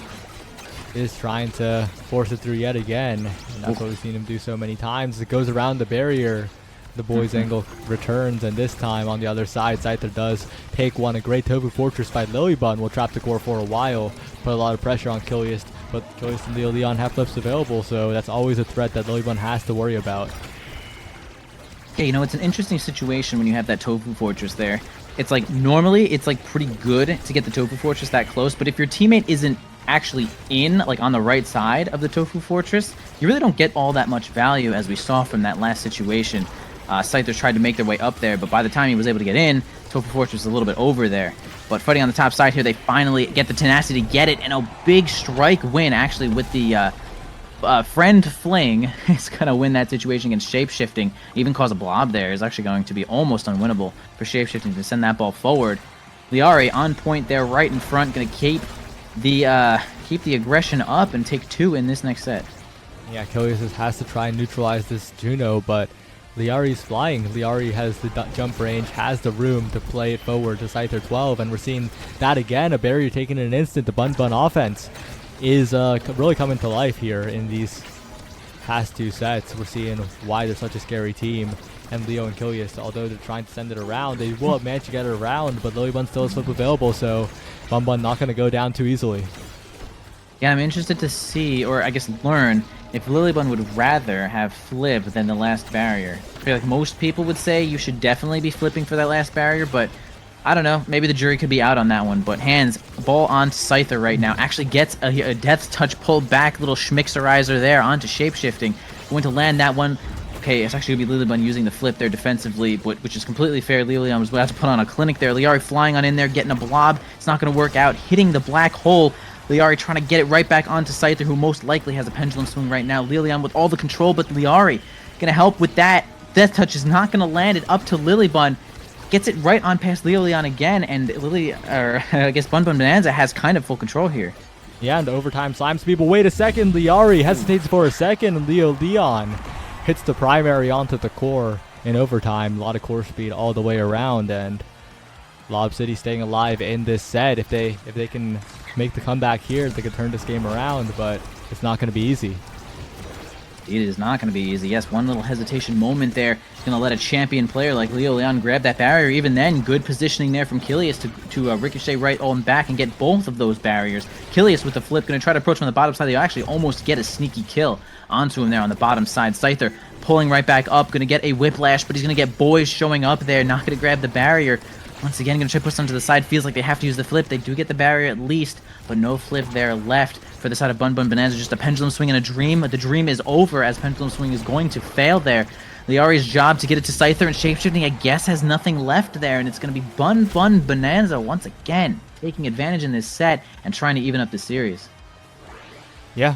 [SPEAKER 2] is trying to force it through yet again, and that's what we've seen him do so many times. It goes around the barrier. The boys' angle returns, and this time on the other side, Scyther does take one. A great Tofu Fortress by Lilybun will trap the core for a while, put a lot of pressure on Kilius, but Kilius and Leon have flips available, so that's always a threat that Lilybun has to worry about.
[SPEAKER 1] Yeah, you know, it's an interesting situation when you have that Tofu Fortress there. It's like, normally, it's like pretty good to get the Tofu Fortress that close, but if your teammate isn't actually in, like on the right side of the Tofu Fortress, you really don't get all that much value, as we saw from that last situation. Scythers tried to make their way up there, but by the time he was able to get in, Tofu Fortress was a little bit over there. But fighting on the top side here, they finally get the tenacity to get it, and a big strike win, actually, with the Friend Fling is going to win that situation against Shapeshifting. Even cause a blob there is actually going to be almost unwinnable for Shapeshifting to send that ball forward. Liari on point there, right in front, going to keep the aggression up and take two in this next set.
[SPEAKER 2] Yeah, Kilius has to try and neutralize this Juno, but Liari's flying. Liari has the jump range, has the room to play it forward to Scyther 12, and we're seeing that again. A barrier taken in an instant. The Bunn Bunn offense is really coming to life here in these past two sets. We're seeing why they're such a scary team. And Leo and Kilius, although they're trying to send it around, they will have managed to get it around, but Lilybun still has flip available, so Bunn Bunn not going to go down too easily.
[SPEAKER 1] Yeah, I'm interested to see, or I guess learn, if Lilybun would rather have flip than the last barrier. I feel like most people would say you should definitely be flipping for that last barrier, but I don't know. Maybe the jury could be out on that one. But hands, ball onto Scyther right now. Actually gets a Death Touch pulled back. Little schmixerizer there onto Shapeshifting. Going to land that one. Okay, it's actually going to be Lilybun using the flip there defensively, which is completely fair. Leon was about to put on a clinic there. Liari flying on in there, getting a blob. It's not going to work out. Hitting the black hole. Liari trying to get it right back onto Scyther, who most likely has a pendulum swing right now. Lilian with all the control, but Liari going to help with that. Death Touch is not going to land it up to Lilybun. Gets it right on past Lilian again, and I guess Bunn Bunn Bonanza has kind of full control here.
[SPEAKER 2] Yeah, and overtime slimes people. Wait a second, Liari hesitates for a second, and Leon hits the primary onto the core in overtime. A lot of core speed all the way around, and Lob City staying alive in this set. If they can make the comeback here, they could turn this game around, but it's not going to be easy.
[SPEAKER 1] It is not going to be easy. Yes, one little hesitation moment there. He's going to let a champion player like Leo Leon grab that barrier. Even then, good positioning there from Kilius to ricochet right on back and get both of those barriers. Kilius with the flip, going to try to approach from the bottom side. They actually almost get a sneaky kill onto him there on the bottom side. Scyther pulling right back up, going to get a whiplash, but he's going to get boys showing up there, not going to grab the barrier. Once again, going to try to push them to the side. Feels like they have to use the flip. They do get the barrier at least, but no flip there left for the side of Bunn Bunn Bonanza. Just a pendulum swing and a dream. But the dream is over as pendulum swing is going to fail there. Liari's job to get it to Scyther and Shapeshifting, I guess, has nothing left there. And it's going to be Bunn Bunn Bonanza once again taking advantage in this set and trying to even up the series.
[SPEAKER 2] Yeah.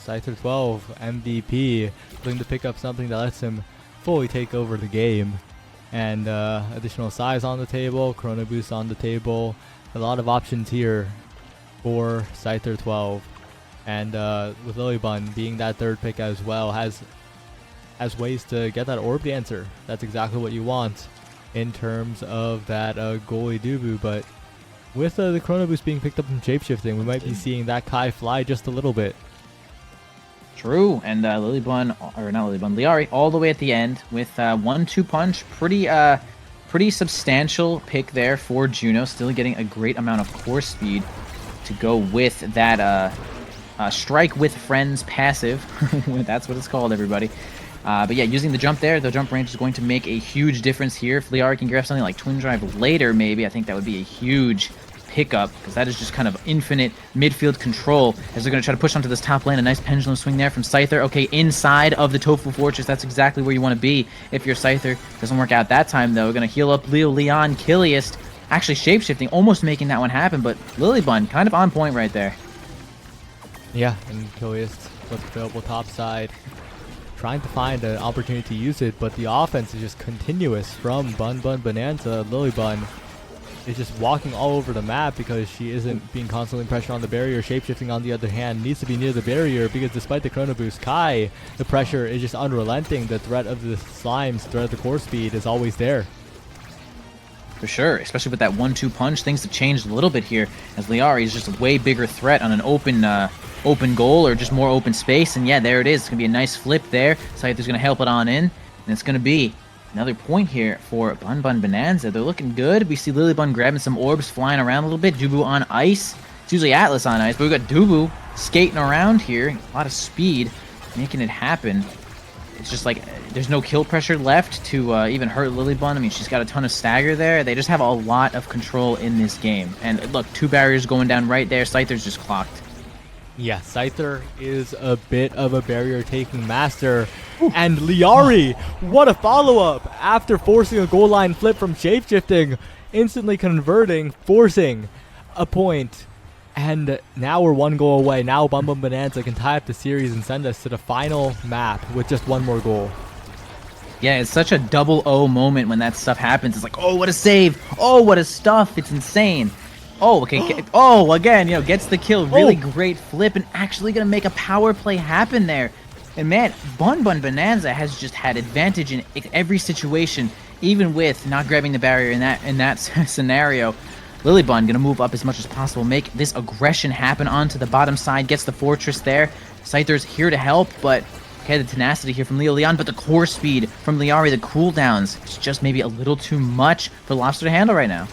[SPEAKER 2] Scyther 12, MVP, looking to pick up something that lets him fully take over the game. And additional size on the table, Chrono Boost on the table. A lot of options here for Scyther 12. And with Lilybun being that third pick as well, has ways to get that Orb Dancer. That's exactly what you want in terms of that goalie Dubu. But with the Chrono Boost being picked up from Shapeshifting, we might be seeing that Kai fly just a little bit.
[SPEAKER 1] True, and Liari all the way at the end with 1-2 punch. Pretty substantial pick there for Juno. Still getting a great amount of core speed to go with that strike with friends passive. That's what it's called, everybody. But yeah, using the jump there, the jump range is going to make a huge difference here. If Liari can grab something like Twin Drive later, maybe, I think that would be a huge pickup, because that is just kind of infinite midfield control as they're going to try to push onto this top lane. A nice pendulum swing there from Scyther. Okay, inside of the Tofu Fortress. That's exactly where you want to be if you're Scyther. Doesn't work out that time, though. Going to heal up Leon, Kilius. Actually, Shapeshifting, almost making that one happen, but Lilybun kind of on point right there.
[SPEAKER 2] Yeah, and Kilius what's available top side. Trying to find an opportunity to use it, but the offense is just continuous from Bunn Bunn Bonanza. Lilybun is just walking all over the map because she isn't being constantly pressured on the barrier. Shapeshifting, on the other hand, needs to be near the barrier because despite the Chrono Boost, Kai, the pressure is just unrelenting. The threat of the slimes, threat of the core speed is always there.
[SPEAKER 1] For sure, especially with that 1-2 punch, things have changed a little bit here as Liari is just a way bigger threat on an open goal or just more open space. And yeah, there it is. It's going to be a nice flip there. Scyther's going to help it on in, and it's going to be another point here for Bunn Bunn Bonanza. They're looking good. We see Lilybun grabbing some orbs, flying around a little bit. Dubu on ice. It's usually Atlas on ice, but we got Dubu skating around here. A lot of speed, making it happen. It's just like there's no kill pressure left to even hurt Lilybun. I mean, she's got a ton of stagger there. They just have a lot of control in this game. And look, 2 barriers going down right there. Scyther's just clocked.
[SPEAKER 2] Yeah, Scyther is a bit of a barrier-taking master. Ooh. And Liari, what a follow-up after forcing a goal line flip from Shapeshifting, instantly converting, forcing a point. And now we're 1 goal away. Now Bunn Bunn Bonanza can tie up the series and send us to the final map with just 1 more goal.
[SPEAKER 1] Yeah, it's such a double O moment when that stuff happens. It's like, oh, what a save. Oh, what a stuff. It's insane. Oh, okay. Oh, again, gets the kill. Really great flip and actually going to make a power play happen there. And man, Bunn Bunn Bonanza has just had advantage in every situation, even with not grabbing the barrier in that scenario. Lilybun going to move up as much as possible, make this aggression happen onto the bottom side, gets the fortress there. Scyther's here to help, but okay, the tenacity here from Leon, but the core speed from Liari, the cooldowns, it's just maybe a little too much for Lobster to handle right now.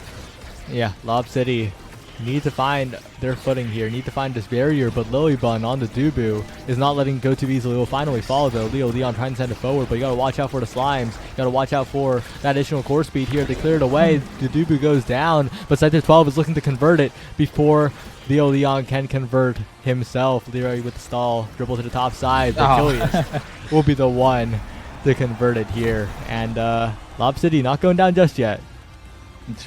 [SPEAKER 2] Yeah, Lob City need to find their footing here, need to find this barrier, but Lilybun on the Dubu is not letting go too easily. Will finally fall though. Leo Leon trying to send it forward, but you gotta watch out for the slimes. You gotta watch out for that additional core speed here. They clear it away. The Dubu goes down, but Scyther 12 is looking to convert it before Leo Leon can convert himself. Leroy with the stall, dribble to the top side. Achilles will be the one to convert it here. And Lob City not going down just yet.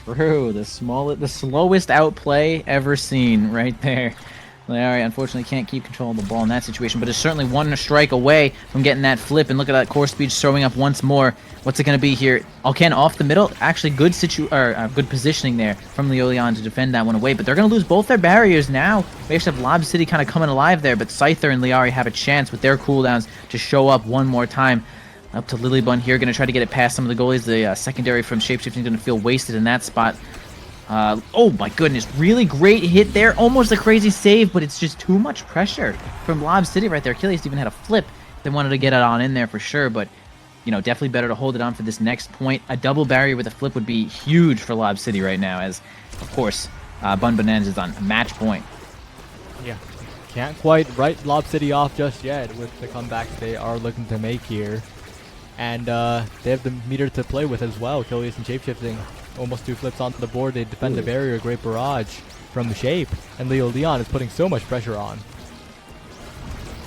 [SPEAKER 1] True, the slowest outplay ever seen right there. Larry unfortunately can't keep control of the ball in that situation, but is certainly one strike away from getting that flip. And look at that core speed showing up once more. What's it going to be here? Alcan off the middle. Actually, good positioning there from Leo Leon to defend that one away. But they're going to lose both their barriers now. We actually have Lob City kind of coming alive there, but Scyther and Liari have a chance with their cooldowns to show up one more time. Up to Lilybun here, going to try to get it past some of the goalies. The secondary from Shapeshifting is going to feel wasted in that spot. Oh my goodness, really great hit there. Almost a crazy save, but it's just too much pressure from Lob City right there. Achilles even had a flip. They wanted to get it on in there for sure, but you know, definitely better to hold it on for this next point. A double barrier with a flip would be huge for Lob City right now, as of course Bunn Bunn Bonanza is on match point.
[SPEAKER 2] Yeah, can't quite write Lob City off just yet with the comebacks they are looking to make here. And they have the meter to play with as well. Achilles and Shapeshifting, almost 2 flips onto the board. They defend the barrier, great barrage from the Shape. And Leo Leon is putting so much pressure on.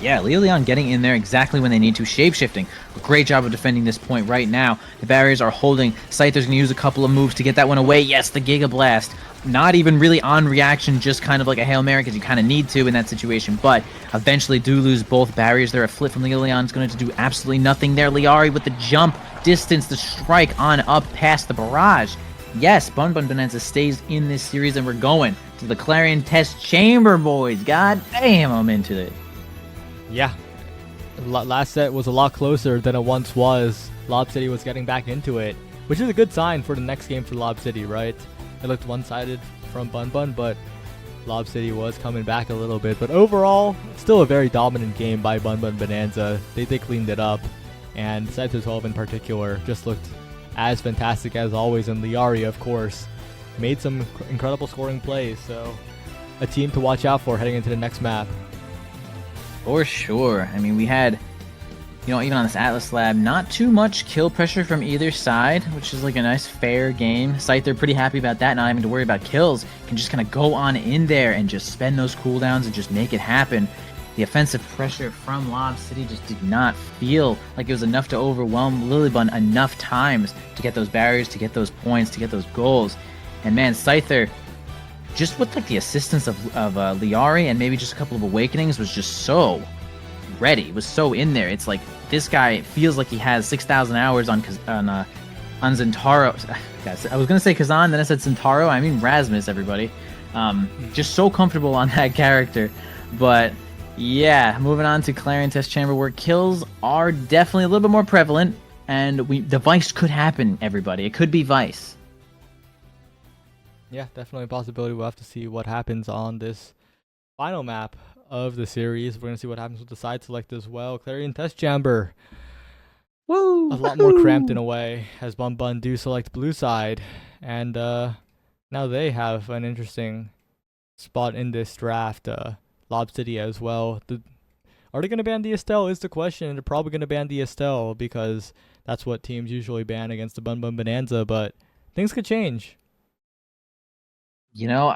[SPEAKER 1] Yeah, Leo Leon getting in there exactly when they need to. Shapeshifting, a great job of defending this point right now. The barriers are holding. Scyther's going to use a couple of moves to get that one away. Yes, the Giga Blast. Not even really on reaction, just kind of like a Hail Mary because you kind of need to in that situation. But eventually do lose both barriers there. A flip from Leo Leon is going to do absolutely nothing there. Liari with the jump distance, the strike on up past the barrage. Yes, Bunn Bunn Bonanza stays in this series, and we're going to the Clarion test chamber, boys. God damn, I'm into it.
[SPEAKER 2] Yeah, last set was a lot closer than it once was. Lob City was getting back into it, which is a good sign for the next game for Lob City, right? It looked one-sided from Bunn Bunn, but Lob City was coming back a little bit. But overall, still a very dominant game by Bunn Bunn Bonanza. They cleaned it up, and Scyther 12 in particular just looked as fantastic as always. And Liari, of course, made some incredible scoring plays. So a team to watch out for heading into the next map.
[SPEAKER 1] For sure. I mean, we had, you know, even on this Atlas Lab, not too much kill pressure from either side, which is like a nice fair game. Scyther pretty happy about that, not having to worry about kills. Can just kind of go on in there and just spend those cooldowns and just make it happen. The offensive pressure from Lob City just did not feel like it was enough to overwhelm Lilybun enough times to get those barriers, to get those points, to get those goals. And man, Scyther, just with like the assistance of Liari and maybe just a couple of awakenings, was just so ready, was so in there. It's like this guy feels like he has 6,000 hours on Zentaro. Guys, I was gonna say Kazan, then I said Zentaro. I mean Rasmus, everybody. Just so comfortable on that character. But yeah, moving on to Clarion Test Chamber, where kills are definitely a little bit more prevalent, and the Vice could happen, everybody. It could be Vice.
[SPEAKER 2] Yeah, definitely a possibility. We'll have to see what happens on this final map of the series. We're going to see what happens with the side select as well. Clarion Test Chamber.
[SPEAKER 1] Woo!
[SPEAKER 2] A lot more cramped in a way, as Bunn Bunn do select blue side. And now they have an interesting spot in this draft. Lob City as well. Are they going to ban the Estelle is the question. They're probably going to ban the Estelle because that's what teams usually ban against the Bunn Bunn Bonanza. But things could change.
[SPEAKER 1] You know,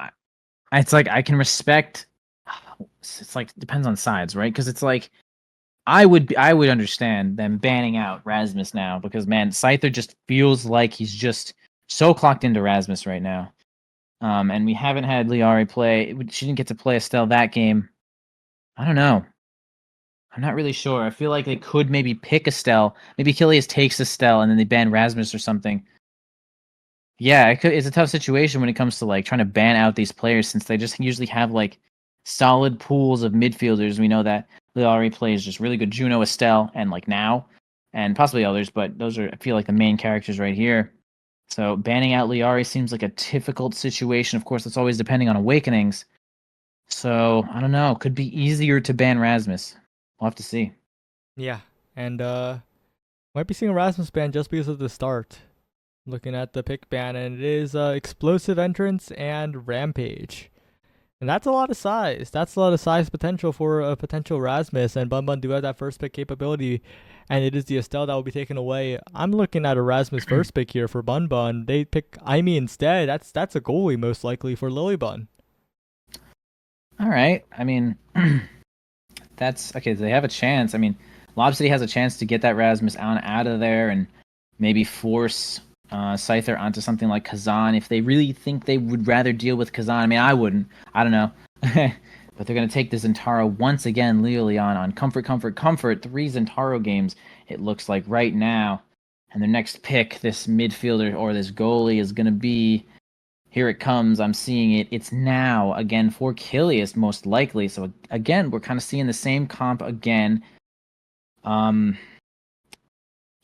[SPEAKER 1] it's like I can respect. It's like depends on sides, right? Because it's like I would understand them banning out Rasmus now because man, Scyther just feels like he's just so clocked into Rasmus right now. And we haven't had Liari play. She didn't get to play Estelle that game. I don't know. I'm not really sure. I feel like they could maybe pick Estelle. Maybe Achilles takes Estelle and then they ban Rasmus or something. Yeah, it's a tough situation when it comes to like trying to ban out these players since they just usually have like solid pools of midfielders. We know that Liari plays just really good Juno, Estelle, and like now, and possibly others, but those are I feel like the main characters right here. So banning out Liari seems like a difficult situation. Of course, it's always depending on awakenings. So I don't know. Could be easier to ban Rasmus. We'll have to see.
[SPEAKER 2] Yeah, and might be seeing a Rasmus ban just because of the start. Looking at the pick ban, and it is Explosive Entrance and Rampage. And that's a lot of size. That's a lot of size potential for a potential Rasmus. And Bunn Bunn do have that first pick capability. And it is the Estelle that will be taken away. I'm looking at a Rasmus first pick here for Bunn Bunn. They pick Aimee instead. That's a goalie most likely for Lilybun.
[SPEAKER 1] All right. I mean, that's okay. They have a chance. I mean, Lob City has a chance to get that Rasmus out of there and maybe force Scyther onto something like Kazan if they really think they would rather deal with Kazan. I mean, I wouldn't. I don't know. But they're going to take the Zentaro once again, Leo Leon, on comfort. 3 Zentaro games, it looks like right now. And their next pick, this midfielder or this goalie, is going to be... Here it comes. I'm seeing it. It's now, again, for Kilius, most likely. So, again, we're kind of seeing the same comp again. Yeah,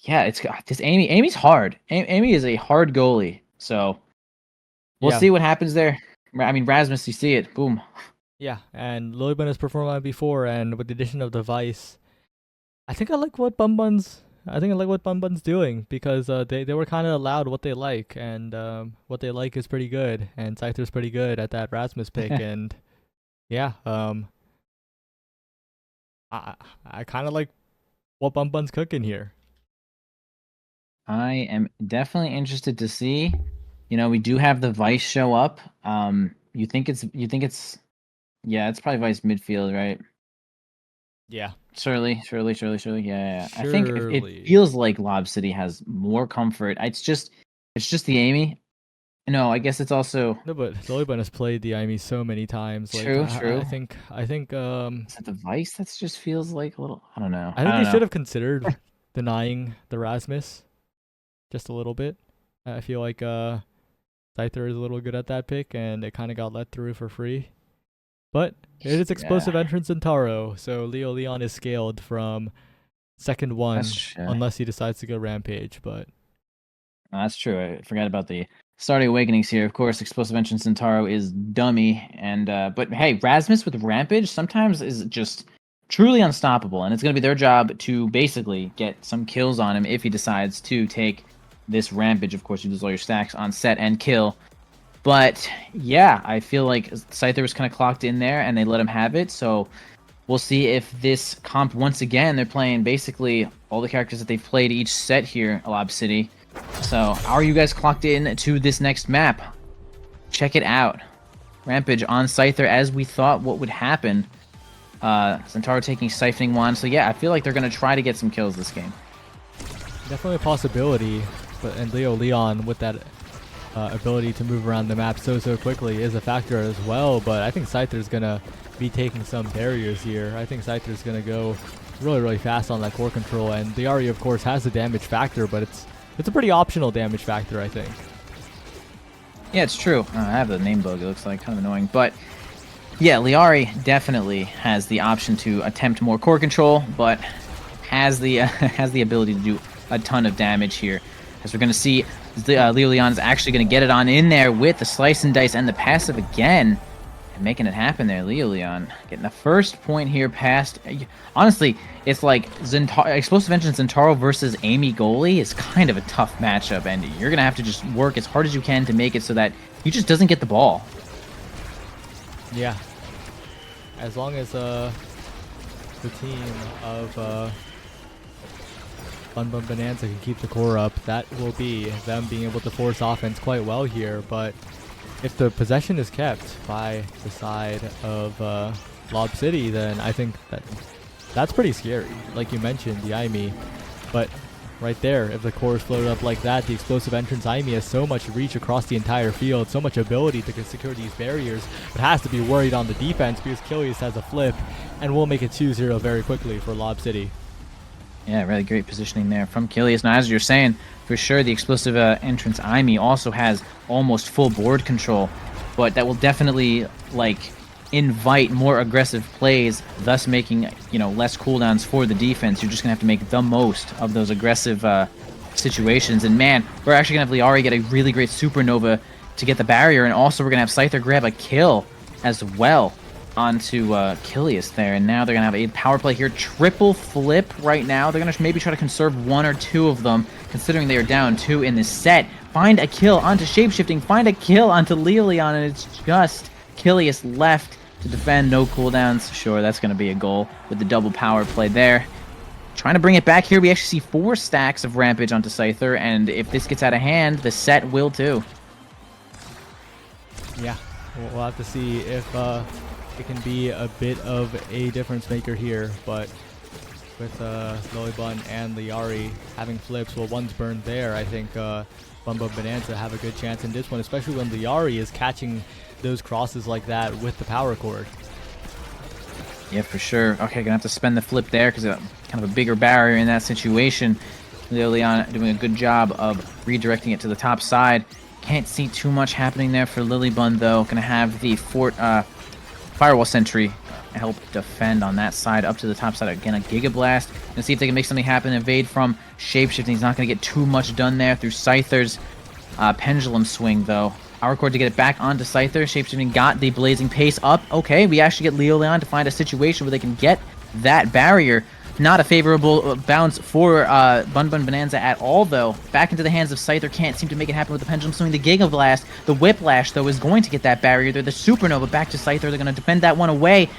[SPEAKER 1] it's this Aimee. Aimee's hard. Aimee is a hard goalie. So we'll see what happens there. I mean, Rasmus, you see it. Boom.
[SPEAKER 2] Yeah, and Lilybun has performed on it before, and with the addition of Device, I think I like what Bunn Bunn's doing because they were kind of allowed what they like, and what they like is pretty good, and Scyther's pretty good at that Rasmus pick, and yeah, I kind of like what Bunn Bunn's cooking here.
[SPEAKER 1] I am definitely interested to see. You know, we do have the Vice show up. You think it's yeah, it's probably Vice midfield, right?
[SPEAKER 2] Yeah.
[SPEAKER 1] Surely. Yeah. I think
[SPEAKER 2] Surely.
[SPEAKER 1] it feels like Lob City has more comfort. It's just the Aimee. No, I guess it's also
[SPEAKER 2] No, but Lilybun has played the Aimee so many times. Like,
[SPEAKER 1] true.
[SPEAKER 2] I think
[SPEAKER 1] Is that the Vice? That just feels like a little. I don't know.
[SPEAKER 2] I think they should have considered denying the Rasmus just a little bit. I feel like Scyther is a little good at that pick, and it kind of got let through for free. But it is explosive entrance in Taro, so Leo Leon is scaled from second one unless he decides to go Rampage. But
[SPEAKER 1] that's true. I forgot about the starting awakenings here. Of course, explosive entrance in Taro is dummy, and but hey, Rasmus with Rampage sometimes is just truly unstoppable, and it's going to be their job to basically get some kills on him if he decides to take this Rampage. Of course, you lose all your stacks on set and kill. But yeah, I feel like Scyther was kind of clocked in there and they let him have it. So we'll see if this comp, once again, they're playing basically all the characters that they've played each set here at Lob City. So are you guys clocked in to this next map? Check it out. Rampage on Scyther as we thought what would happen. Zentaro taking Siphoning Wand. So yeah, I feel like they're going to try to get some kills this game.
[SPEAKER 2] Definitely a possibility. And Leo Leon with that ability to move around the map so quickly is a factor as well, but I think Scyther's gonna be taking some barriers here. I think Scyther's gonna go really fast on that core control, and the Ari of course has a damage factor, but it's a pretty optional damage factor, I think.
[SPEAKER 1] Yeah, it's true. I have the name bug, it looks like kind of annoying, but yeah, Liari definitely has the option to attempt more core control, but has the ability to do a ton of damage here. As we're going to see, Leo Leon is actually going to get it on in there with the slice and dice and the passive again. And making it happen there, Leo Leon. Getting the first point here past. Honestly, it's like Explosive Entrance Zentaro versus Aimee goalie is kind of a tough matchup. And you're going to have to just work as hard as you can to make it so that he just doesn't get the ball.
[SPEAKER 2] Yeah. As long as the team of Bunn Bunn Bonanza can keep the core up, that will be them being able to force offense quite well here. But if the possession is kept by the side of Lob City, then I think that's pretty scary. Like you mentioned, the Aimee. But right there, if the core is floated up like that, the explosive entrance Aimee has so much reach across the entire field, so much ability to secure these barriers, but has to be worried on the defense because Kilius has a flip, and will make it 2-0 very quickly for Lob City.
[SPEAKER 1] Yeah, really great positioning there from Kilius. Now, as you're saying, for sure, the explosive entrance Aimee also has almost full board control, but that will definitely, like, invite more aggressive plays, thus making, you know, less cooldowns for the defense. You're just going to have to make the most of those aggressive situations. And, man, we're actually going to have Liari get a really great supernova to get the barrier, and also we're going to have Scyther grab a kill as well onto Kilius there, and now they're gonna have a power play here. Triple flip right now. They're gonna maybe try to conserve one or two of them, considering they are down 2 in this set. Find a kill onto Shapeshifting, find a kill onto Leo Leon, and it's just Kilius left to defend, no cooldowns. Sure, that's going to be a goal with the double power play there. Trying to bring it back here. We actually see 4 stacks of Rampage onto Scyther, and if this gets out of hand, the set will too.
[SPEAKER 2] Yeah, we'll have to see if it can be a bit of a difference maker here, but with Lob Bunn and Liari having flips, well, one's burned there. I think Bunn Bunn Bonanza have a good chance in this one, especially when Liari is catching those crosses like that with the power chord.
[SPEAKER 1] Yeah, for sure. Okay, gonna have to spend the flip there because kind of a bigger barrier in that situation. Leon doing a good job of redirecting it to the top side. Can't see too much happening there for Lilybun though. Gonna have the Firewall Sentry help defend on that side up to the top side. Again, a Giga Blast. Gonna see if they can make something happen. Evade from Shapeshifting. He's not gonna get too much done there through Scyther's Pendulum Swing though. Power Chord to get it back onto Scyther. Shapeshifting got the Blazing Pace up. Okay, we actually get Leon to find a situation where they can get that barrier. Not a favorable bounce for Bunn Bunn Bonanza at all, though. Back into the hands of Scyther. Can't seem to make it happen with the Pendulum Swing. The Giga Blast, the Whiplash, though, is going to get that barrier there. The Supernova back to Scyther. They're going to defend that one away.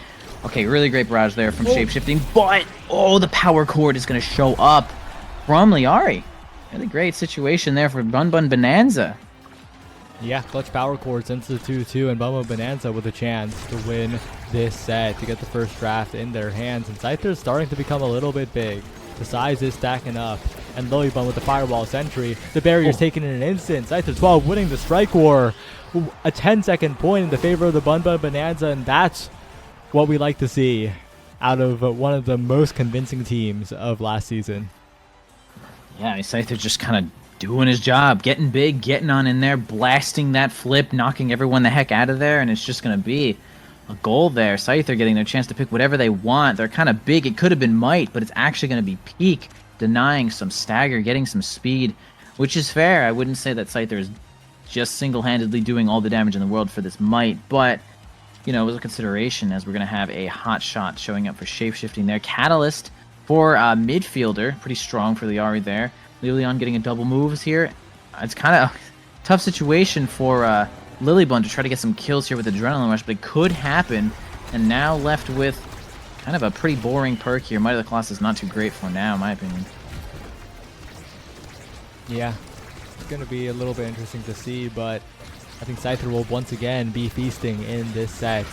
[SPEAKER 1] Okay, really great barrage there from Shapeshifting. But, oh, the Power Chord is going to show up from Liari. Really great situation there for Bunn Bunn Bonanza.
[SPEAKER 2] Yeah, clutch power chords into the 2-2, and Bunn Bunn Bonanza with a chance to win this set, to get the first draft in their hands. And Scyther's starting to become a little bit big. The size is stacking up. And Lilybun with the Firewall Sentry. The barrier's taken in an instant. Scyther 12 winning the strike war. A 10-second point in the favor of the Bunn Bunn Bonanza, and that's what we like to see out of one of the most convincing teams of last season.
[SPEAKER 1] Yeah, I mean, Scyther just kind of doing his job, getting big, getting on in there, blasting that flip, knocking everyone the heck out of there, and it's just going to be a goal there. Scyther getting their chance to pick whatever they want. They're kind of big. It could have been Might, but it's actually going to be Peak, denying some stagger, getting some speed, which is fair. I wouldn't say that Scyther is just single-handedly doing all the damage in the world for this Might, but, you know, it was a consideration as we're going to have a hot shot showing up for Shapeshifting there. Catalyst for midfielder, pretty strong for Liari there. Leon getting a double moves here. It's kind of a tough situation for Lilybun to try to get some kills here with Adrenaline Rush, but it could happen. And now left with kind of a pretty boring perk here. Might of the Colossus is not too great for now, in my opinion.
[SPEAKER 2] Yeah, it's going to be a little bit interesting to see, but I think Scyther will once again be feasting in this set.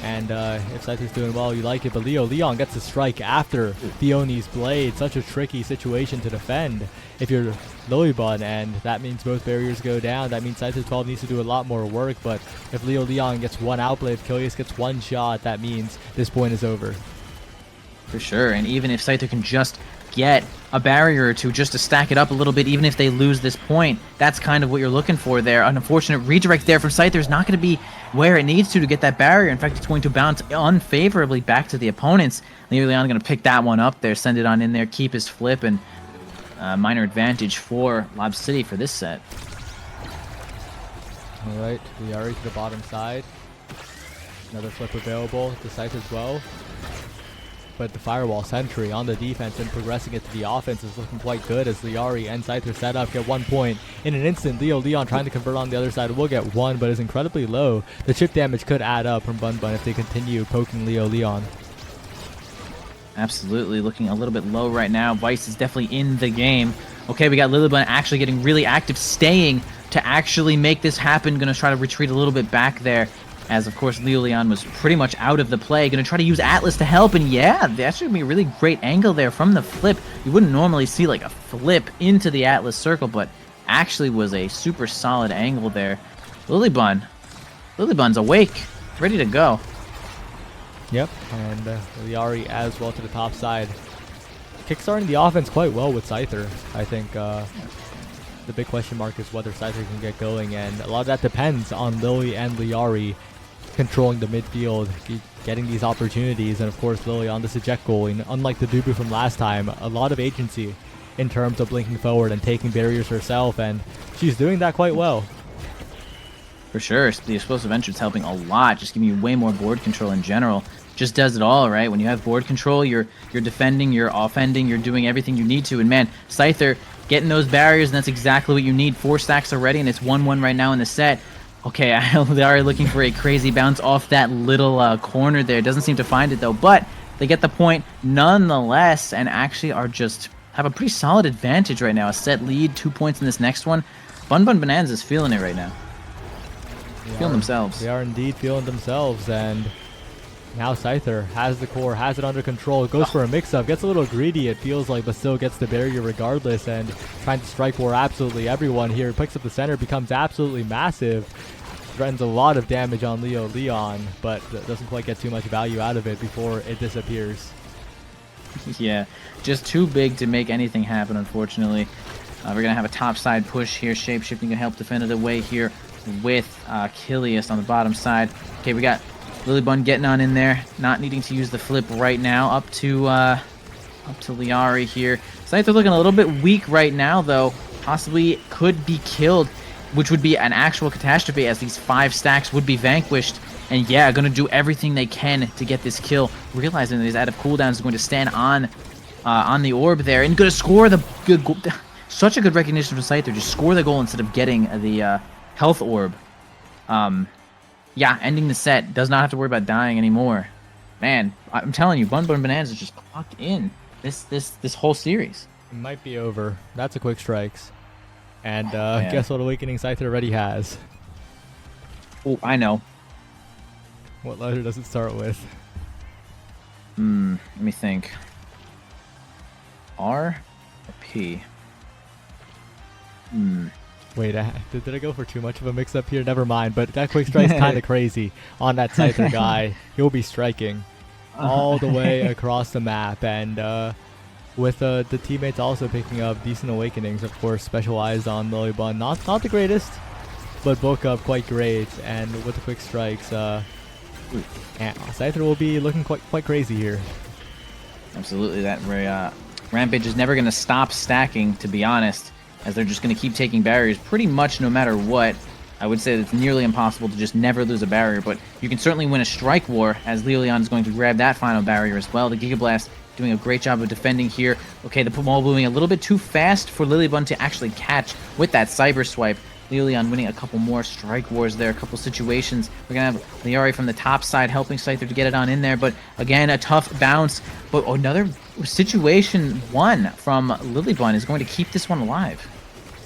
[SPEAKER 2] And if Scyther's doing well, you like it. But Leon gets a strike after Theoni's Blade. Such a tricky situation to defend if you're Lilybun, and that means both barriers go down. That means Scyther 12 needs to do a lot more work. But if Leon gets one outplay, if Kilius gets one shot, that means this point is over.
[SPEAKER 1] For sure, and even if Scyther can just get a barrier or two just to stack it up a little bit, even if they lose this point, that's kind of what you're looking for there. An unfortunate redirect there from Scyther is not going to be where it needs to get that barrier. In fact, it's going to bounce unfavorably back to the opponents. Leon going to pick that one up there, send it on in there, keep his flip, and minor advantage for Lob City for this set.
[SPEAKER 2] Alright, Liari to the bottom side. Another flip available to Scyther 12. But the Firewall Sentry on the defense and progressing it to the offense is looking quite good as Liari and Scyther set up, get 1 point in an instant. Leon trying to convert on the other side will get one, but is incredibly low. The chip damage could add up from Bunn Bunn if they continue poking Leon.
[SPEAKER 1] Absolutely, looking a little bit low right now. Vice is definitely in the game. Okay, we got Lilybun actually getting really active, staying to actually make this happen. Gonna try to retreat a little bit back there, as of course Leon was pretty much out of the play. Gonna try to use Atlas to help, and yeah, that's gonna be a really great angle there from the flip. You wouldn't normally see like a flip into the Atlas circle, but actually was a super solid angle there. Lilybun's awake, ready to go.
[SPEAKER 2] Yep, and Liari as well to the top side. Kickstarting the offense quite well with Scyther. I think the big question mark is whether Scyther can get going, and a lot of that depends on Lily and Liari controlling the midfield, getting these opportunities, and of course Lily on this eject goal. And unlike the Dubu from last time, a lot of agency in terms of blinking forward and taking barriers herself, and she's doing that quite well.
[SPEAKER 1] For sure, the explosive entrance helping a lot, just giving you way more board control in general. Just does it all, right? When you have board control, you're defending, you're offending, you're doing everything you need to. And man, Scyther getting those barriers, and that's exactly what you need. 4 stacks already, and it's 1-1 right now in the set. Okay, they are looking for a crazy bounce off that little corner there. Doesn't seem to find it though, but they get the point nonetheless, and actually are just have a pretty solid advantage right now. A set lead, 2 points in this next one. Bunn Bunn Bonanza is feeling it right now. Feeling themselves.
[SPEAKER 2] They are indeed feeling themselves, and now Scyther has the core, has it under control, goes for a mix-up, gets a little greedy, it feels like, but still gets the barrier regardless, and trying to strike war absolutely everyone here. Picks up the center, becomes absolutely massive, threatens a lot of damage on Leon, but doesn't quite get too much value out of it before it disappears.
[SPEAKER 1] Yeah, just too big to make anything happen, unfortunately. We're going to have a top-side push here. Shapeshifting can help defend it away here with Kilius on the bottom side. Okay, we got Lilybun getting on in there, not needing to use the flip right now. Up to Liari here. Scyther looking a little bit weak right now, though. Possibly could be killed, which would be an actual catastrophe, as these 5 stacks would be vanquished. And yeah, going to do everything they can to get this kill, realizing that his out of cooldown is going to stand on the orb there, and going to score the good goal. Such a good recognition from Scyther. Just score the goal instead of getting the health orb. Yeah, ending the set. Does not have to worry about dying anymore. Man, I'm telling you, Bunn Bunn Bonanza just clocked in this whole series.
[SPEAKER 2] It might be over. That's a quick strikes. And guess what Awakening Scyther already has?
[SPEAKER 1] Oh, I know.
[SPEAKER 2] What letter does it start with?
[SPEAKER 1] Let me think. R or P?
[SPEAKER 2] Wait, did I go for too much of a mix-up here? Never mind, but that quick strike's kind of crazy on that Scyther guy. He'll be striking all the way across the map, and with the teammates also picking up decent awakenings, of course, specialized on Lilybun. Not the greatest, but book up quite great, and with the quick strikes, Scyther will be looking quite crazy here.
[SPEAKER 1] Absolutely, that Rampage is never going to stop stacking, to be honest, as they're just going to keep taking barriers pretty much no matter what. I would say that it's nearly impossible to just never lose a barrier, but you can certainly win a strike war, as Leon is going to grab that final barrier as well. The Giga Blast doing a great job of defending here. Okay, the ball moving a little bit too fast for Lilybun to actually catch with that cyber swipe. Leon winning a couple more strike wars there, a couple situations. We're going to have Liari from the top side helping Scyther to get it on in there, but again, a tough bounce. But another situation one from Lilybun is going to keep this one alive.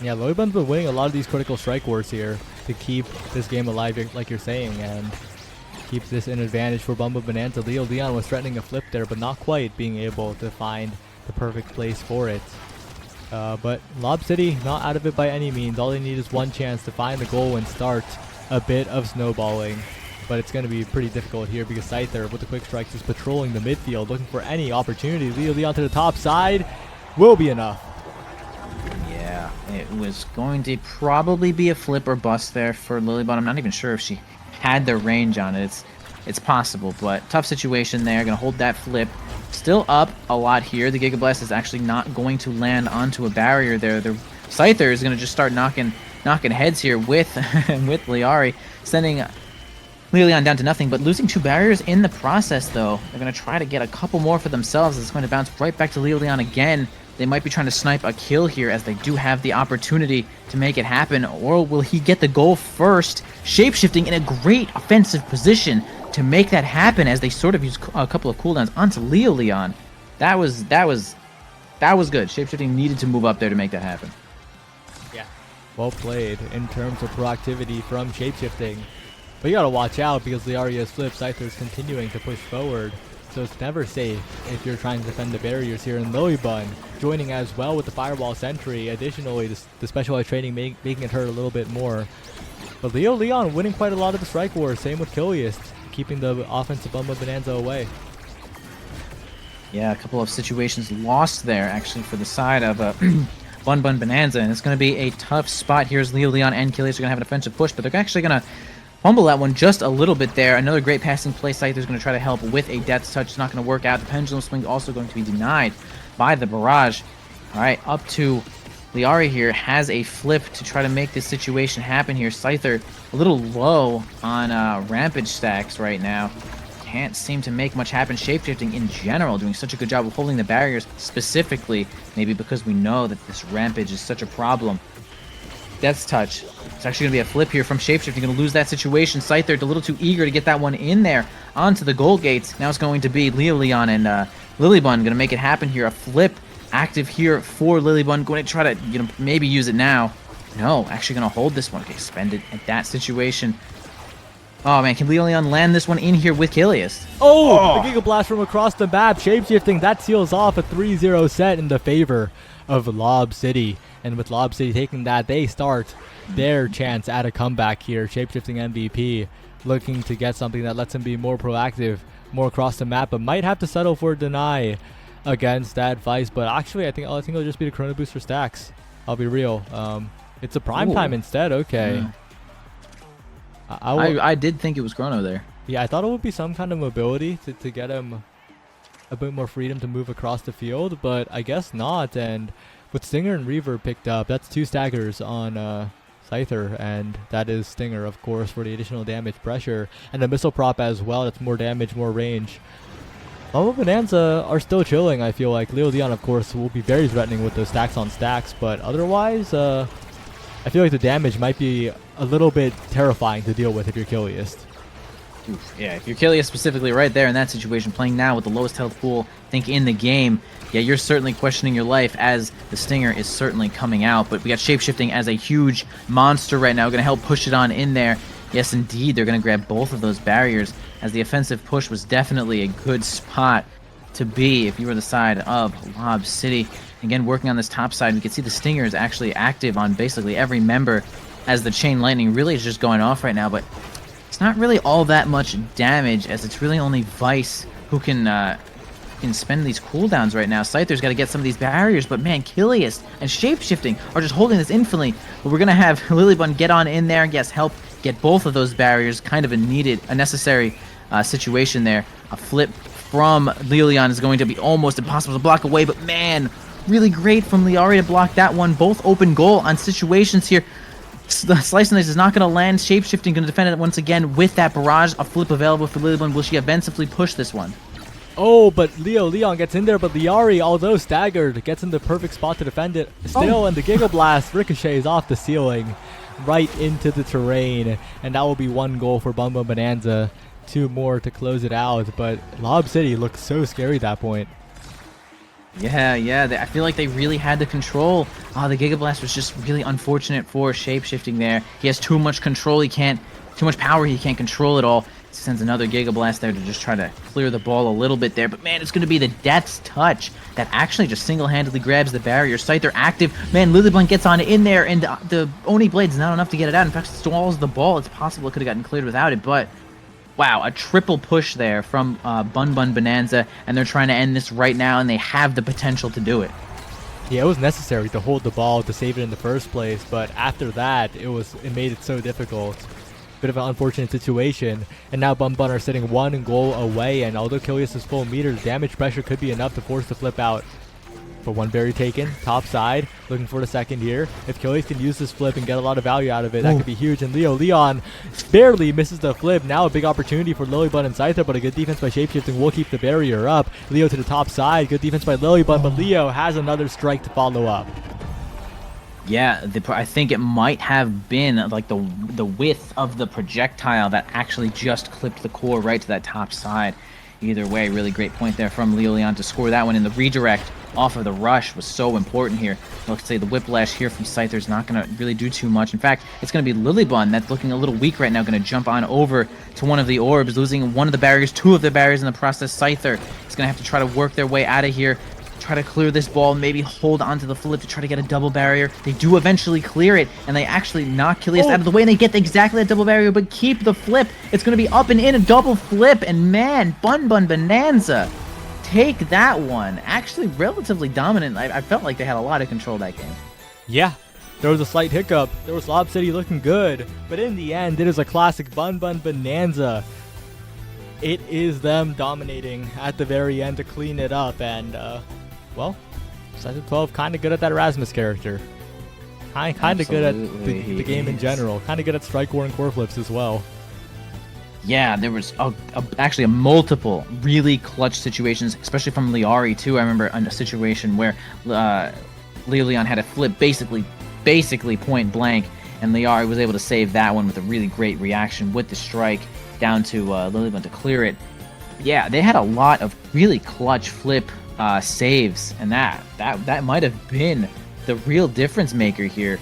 [SPEAKER 2] Yeah, Lilybun's been winning a lot of these critical strike wars here to keep this game alive, like you're saying, and keep this an advantage for Bunn Bunn Bonanza. Leon was threatening a flip there, but not quite being able to find the perfect place for it. But Lob City, not out of it by any means. All they need is one chance to find the goal and start a bit of snowballing. But it's going to be pretty difficult here because Scyther, with the quick strikes, is patrolling the midfield, looking for any opportunity. Leon to the top side will be enough.
[SPEAKER 1] Yeah, it was going to probably be a flip or bust there for Lilybun. I'm not even sure if she had the range on it. It's possible, but tough situation there. Going to hold that flip. Still up a lot here. The Giga Blast is actually not going to land onto a barrier there. The Scyther is going to just start knocking heads here with Liari, sending Leon down to nothing, but losing 2 barriers in the process, though. They're going to try to get a couple more for themselves. It's going to bounce right back to Leon again. They might be trying to snipe a kill here, as they do have the opportunity to make it happen, or will he get the goal first? Shapeshifting in a great offensive position to make that happen, as they sort of use a couple of cooldowns onto Leon. That was good. Shapeshifting needed to move up there to make that happen.
[SPEAKER 2] Yeah, well played in terms of proactivity from Shapeshifting. But you gotta watch out, because Liari has flipped. Scyther is continuing to push forward, so it's never safe if you're trying to defend the barriers here. And Lilybun joining as well with the Firewall Sentry. Additionally, the specialized training making it hurt a little bit more. But Leon winning quite a lot of the strike wars. Same with Kilius, keeping the offensive Bunn Bunn Bonanza away.
[SPEAKER 1] Yeah, a couple of situations lost there, actually, for the side of Bunn Bunn Bonanza. And it's going to be a tough spot here as Leon and Kilius are going to have an offensive push, but they're actually going to fumble that one just a little bit there. Another great passing play. Scyther's going to try to help with a Death Touch. It's not going to work out. The Pendulum Swing also going to be denied by the Barrage. All right, up to Liari here. Has a flip to try to make this situation happen here. Scyther a little low on Rampage stacks right now. Can't seem to make much happen. Shapeshifting in general doing such a good job of holding the barriers, specifically maybe because we know that this Rampage is such a problem. Death Touch It's actually going to be a flip here from Shapeshifting. Going to lose that situation. Scyther a little too eager to get that one in there onto the goal gates. Now it's going to be Leon and Lilybun going to make it happen here. A flip active here for Lilybun. Going to try to, you know, maybe use it now. No, actually going to hold this one. Okay, spend it at that situation. Oh, man, can Leon land this one in here with Kilius?
[SPEAKER 2] Oh, the Giga Blast from across the map. Shapeshifting, that seals off a 3-0 set in the favor of Lob City. And with Lob City taking that, they start their chance at a comeback here. Shapeshifting MVP looking to get something that lets him be more proactive, more across the map, but might have to settle for a deny against that Vice. But actually, I think it'll just be the Chrono Boost for stacks. I'll be real. It's a prime time instead. Okay.
[SPEAKER 1] Yeah. I did think it was Chrono there.
[SPEAKER 2] Yeah, I thought it would be some kind of mobility to get him a bit more freedom to move across the field, but I guess not. And with Stinger and Reaver picked up, that's 2 staggers on Scyther, and that is Stinger, of course, for the additional damage pressure, and the missile prop as well. That's more damage, more range. Bunn Bunn Bonanza are still chilling, I feel like. Leon, of course, will be very threatening with those stacks on stacks, but otherwise, I feel like the damage might be a little bit terrifying to deal with if you're Kilius.
[SPEAKER 1] Yeah, if you're Kilius specifically right there in that situation, playing now with the lowest health pool, I think, in the game, yeah, you're certainly questioning your life as the Stinger is certainly coming out. But we got Shapeshifting as a huge monster right now, going to help push it on in there. Yes, indeed, they're going to grab both of those barriers, as the offensive push was definitely a good spot to be if you were the side of Lob City. Again, working on this top side, we can see the Stinger is actually active on basically every member, as the Chain Lightning really is just going off right now, but it's not really all that much damage, as it's really only Vice who can spend these cooldowns right now. Scyther's got to get some of these barriers, but man, Kilius and Shapeshifting are just holding this infinitely. But we're going to have Lilybun get on in there, yes, help get both of those barriers. Kind of a necessary situation there. A flip from Leon is going to be almost impossible to block away, but man, really great from Liari to block that one. Both open goal on situations here. The Slice and Dice is not going to land. Shapeshifting going to defend it once again with that barrage. A flip available for Lilybun. Will she offensively push this one?
[SPEAKER 2] Oh, but Leon gets in there, but Liari, although staggered, gets in the perfect spot to defend it still, and the Giga Blast ricochets off the ceiling right into the terrain, and that will be 1 goal for Bunn Bunn Bonanza. 2 more to close it out, but Lob City looked so scary at that point.
[SPEAKER 1] Yeah, I feel like they really had the control. The Giga Blast was just really unfortunate for Shapeshifting there. He has too much control, too much power, he can't control it all. Sends another Giga Blast there to just try to clear the ball a little bit there. But man, it's going to be the Death's Touch that actually just single-handedly grabs the barrier. Scyther active. Man, Lilybun gets on in there, and the Oni Blade's not enough to get it out. In fact, it stalls the ball. It's possible it could have gotten cleared without it, but wow, a triple push there from Bunn Bunn Bonanza, and they're trying to end this right now, and they have the potential to do it.
[SPEAKER 2] Yeah, it was necessary to hold the ball to save it in the first place, but after that, it made it so difficult. Bit of an unfortunate situation, and now Bunn Bunn are sitting 1 goal away, and although Kilius is full meter, the damage pressure could be enough to force the flip out. But 1 berry taken, top side, looking for the second here. If Kilius can use this flip and get a lot of value out of it, that could be huge. And Leon barely misses the flip. Now a big opportunity for Lilybun and Scyther, but a good defense by Shapeshifting will keep the barrier up. Leo to the top side, good defense by Lilybun, but Leo has another strike to follow up.
[SPEAKER 1] Yeah, I think it might have been like the width of the projectile that actually just clipped the core right to that top side. Either way, really great point there from Leon to score that one in the redirect off of the rush was so important here. Let's say the whiplash here from Scyther is not going to really do too much. In fact, it's going to be Lilybun that's looking a little weak right now, going to jump on over to one of the orbs, losing one of the barriers, 2 of the barriers in the process. Scyther is going to have to try to work their way out of here, try to clear this ball, maybe hold onto the flip to try to get a double barrier. They do eventually clear it, and they actually knock Kilius out of the way, and they get exactly that double barrier, but keep the flip. It's going to be up and in, a double flip, and man, Bunn Bunn Bonanza take that one. Actually relatively dominant. I felt like they had a lot of control that game.
[SPEAKER 2] Yeah, there was a slight hiccup. There was Lob City looking good, but in the end, it is a classic Bunn Bunn Bonanza. It is them dominating at the very end to clean it up, and well, Season 12 kind of good at that Erasmus character. Kind of good at the game in general. Kind of good at Strike War and Core Flips as well.
[SPEAKER 1] Yeah, there was actually a multiple really clutch situations, especially from Liari too. I remember a situation where Leon had a flip basically point blank, and Liar was able to save that one with a really great reaction with the strike down to Lilybun to clear it. Yeah, they had a lot of really clutch flip saves, and that might have been the real difference maker here,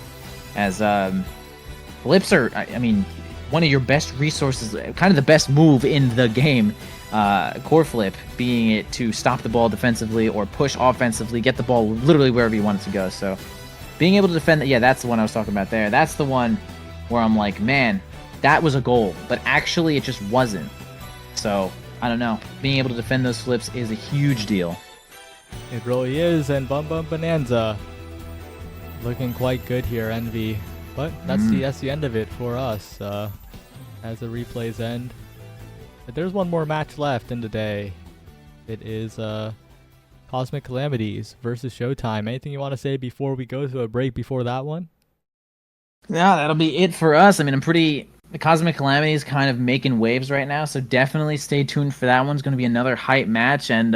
[SPEAKER 1] as flips are, I mean, one of your best resources, kind of the best move in the game. Core flip being it to stop the ball defensively or push offensively, get the ball literally wherever you want it to go. So being able to defend that, yeah, that's the one I was talking about there. That's the one where I'm like, man, that was a goal, but actually it just wasn't. So I don't know. Being able to defend those flips is a huge deal.
[SPEAKER 2] It really is, and Bunn Bunn Bonanza looking quite good here, Envy. But that's the end of it for us as the replays end. But there's one more match left in the day. It is Cosmic Calamities versus Showtime. Anything you want to say before we go to a break before that one?
[SPEAKER 1] Yeah, that'll be it for us. I mean, the Cosmic Calamity is kind of making waves right now, so definitely stay tuned for that one. It's going to be another hype match, and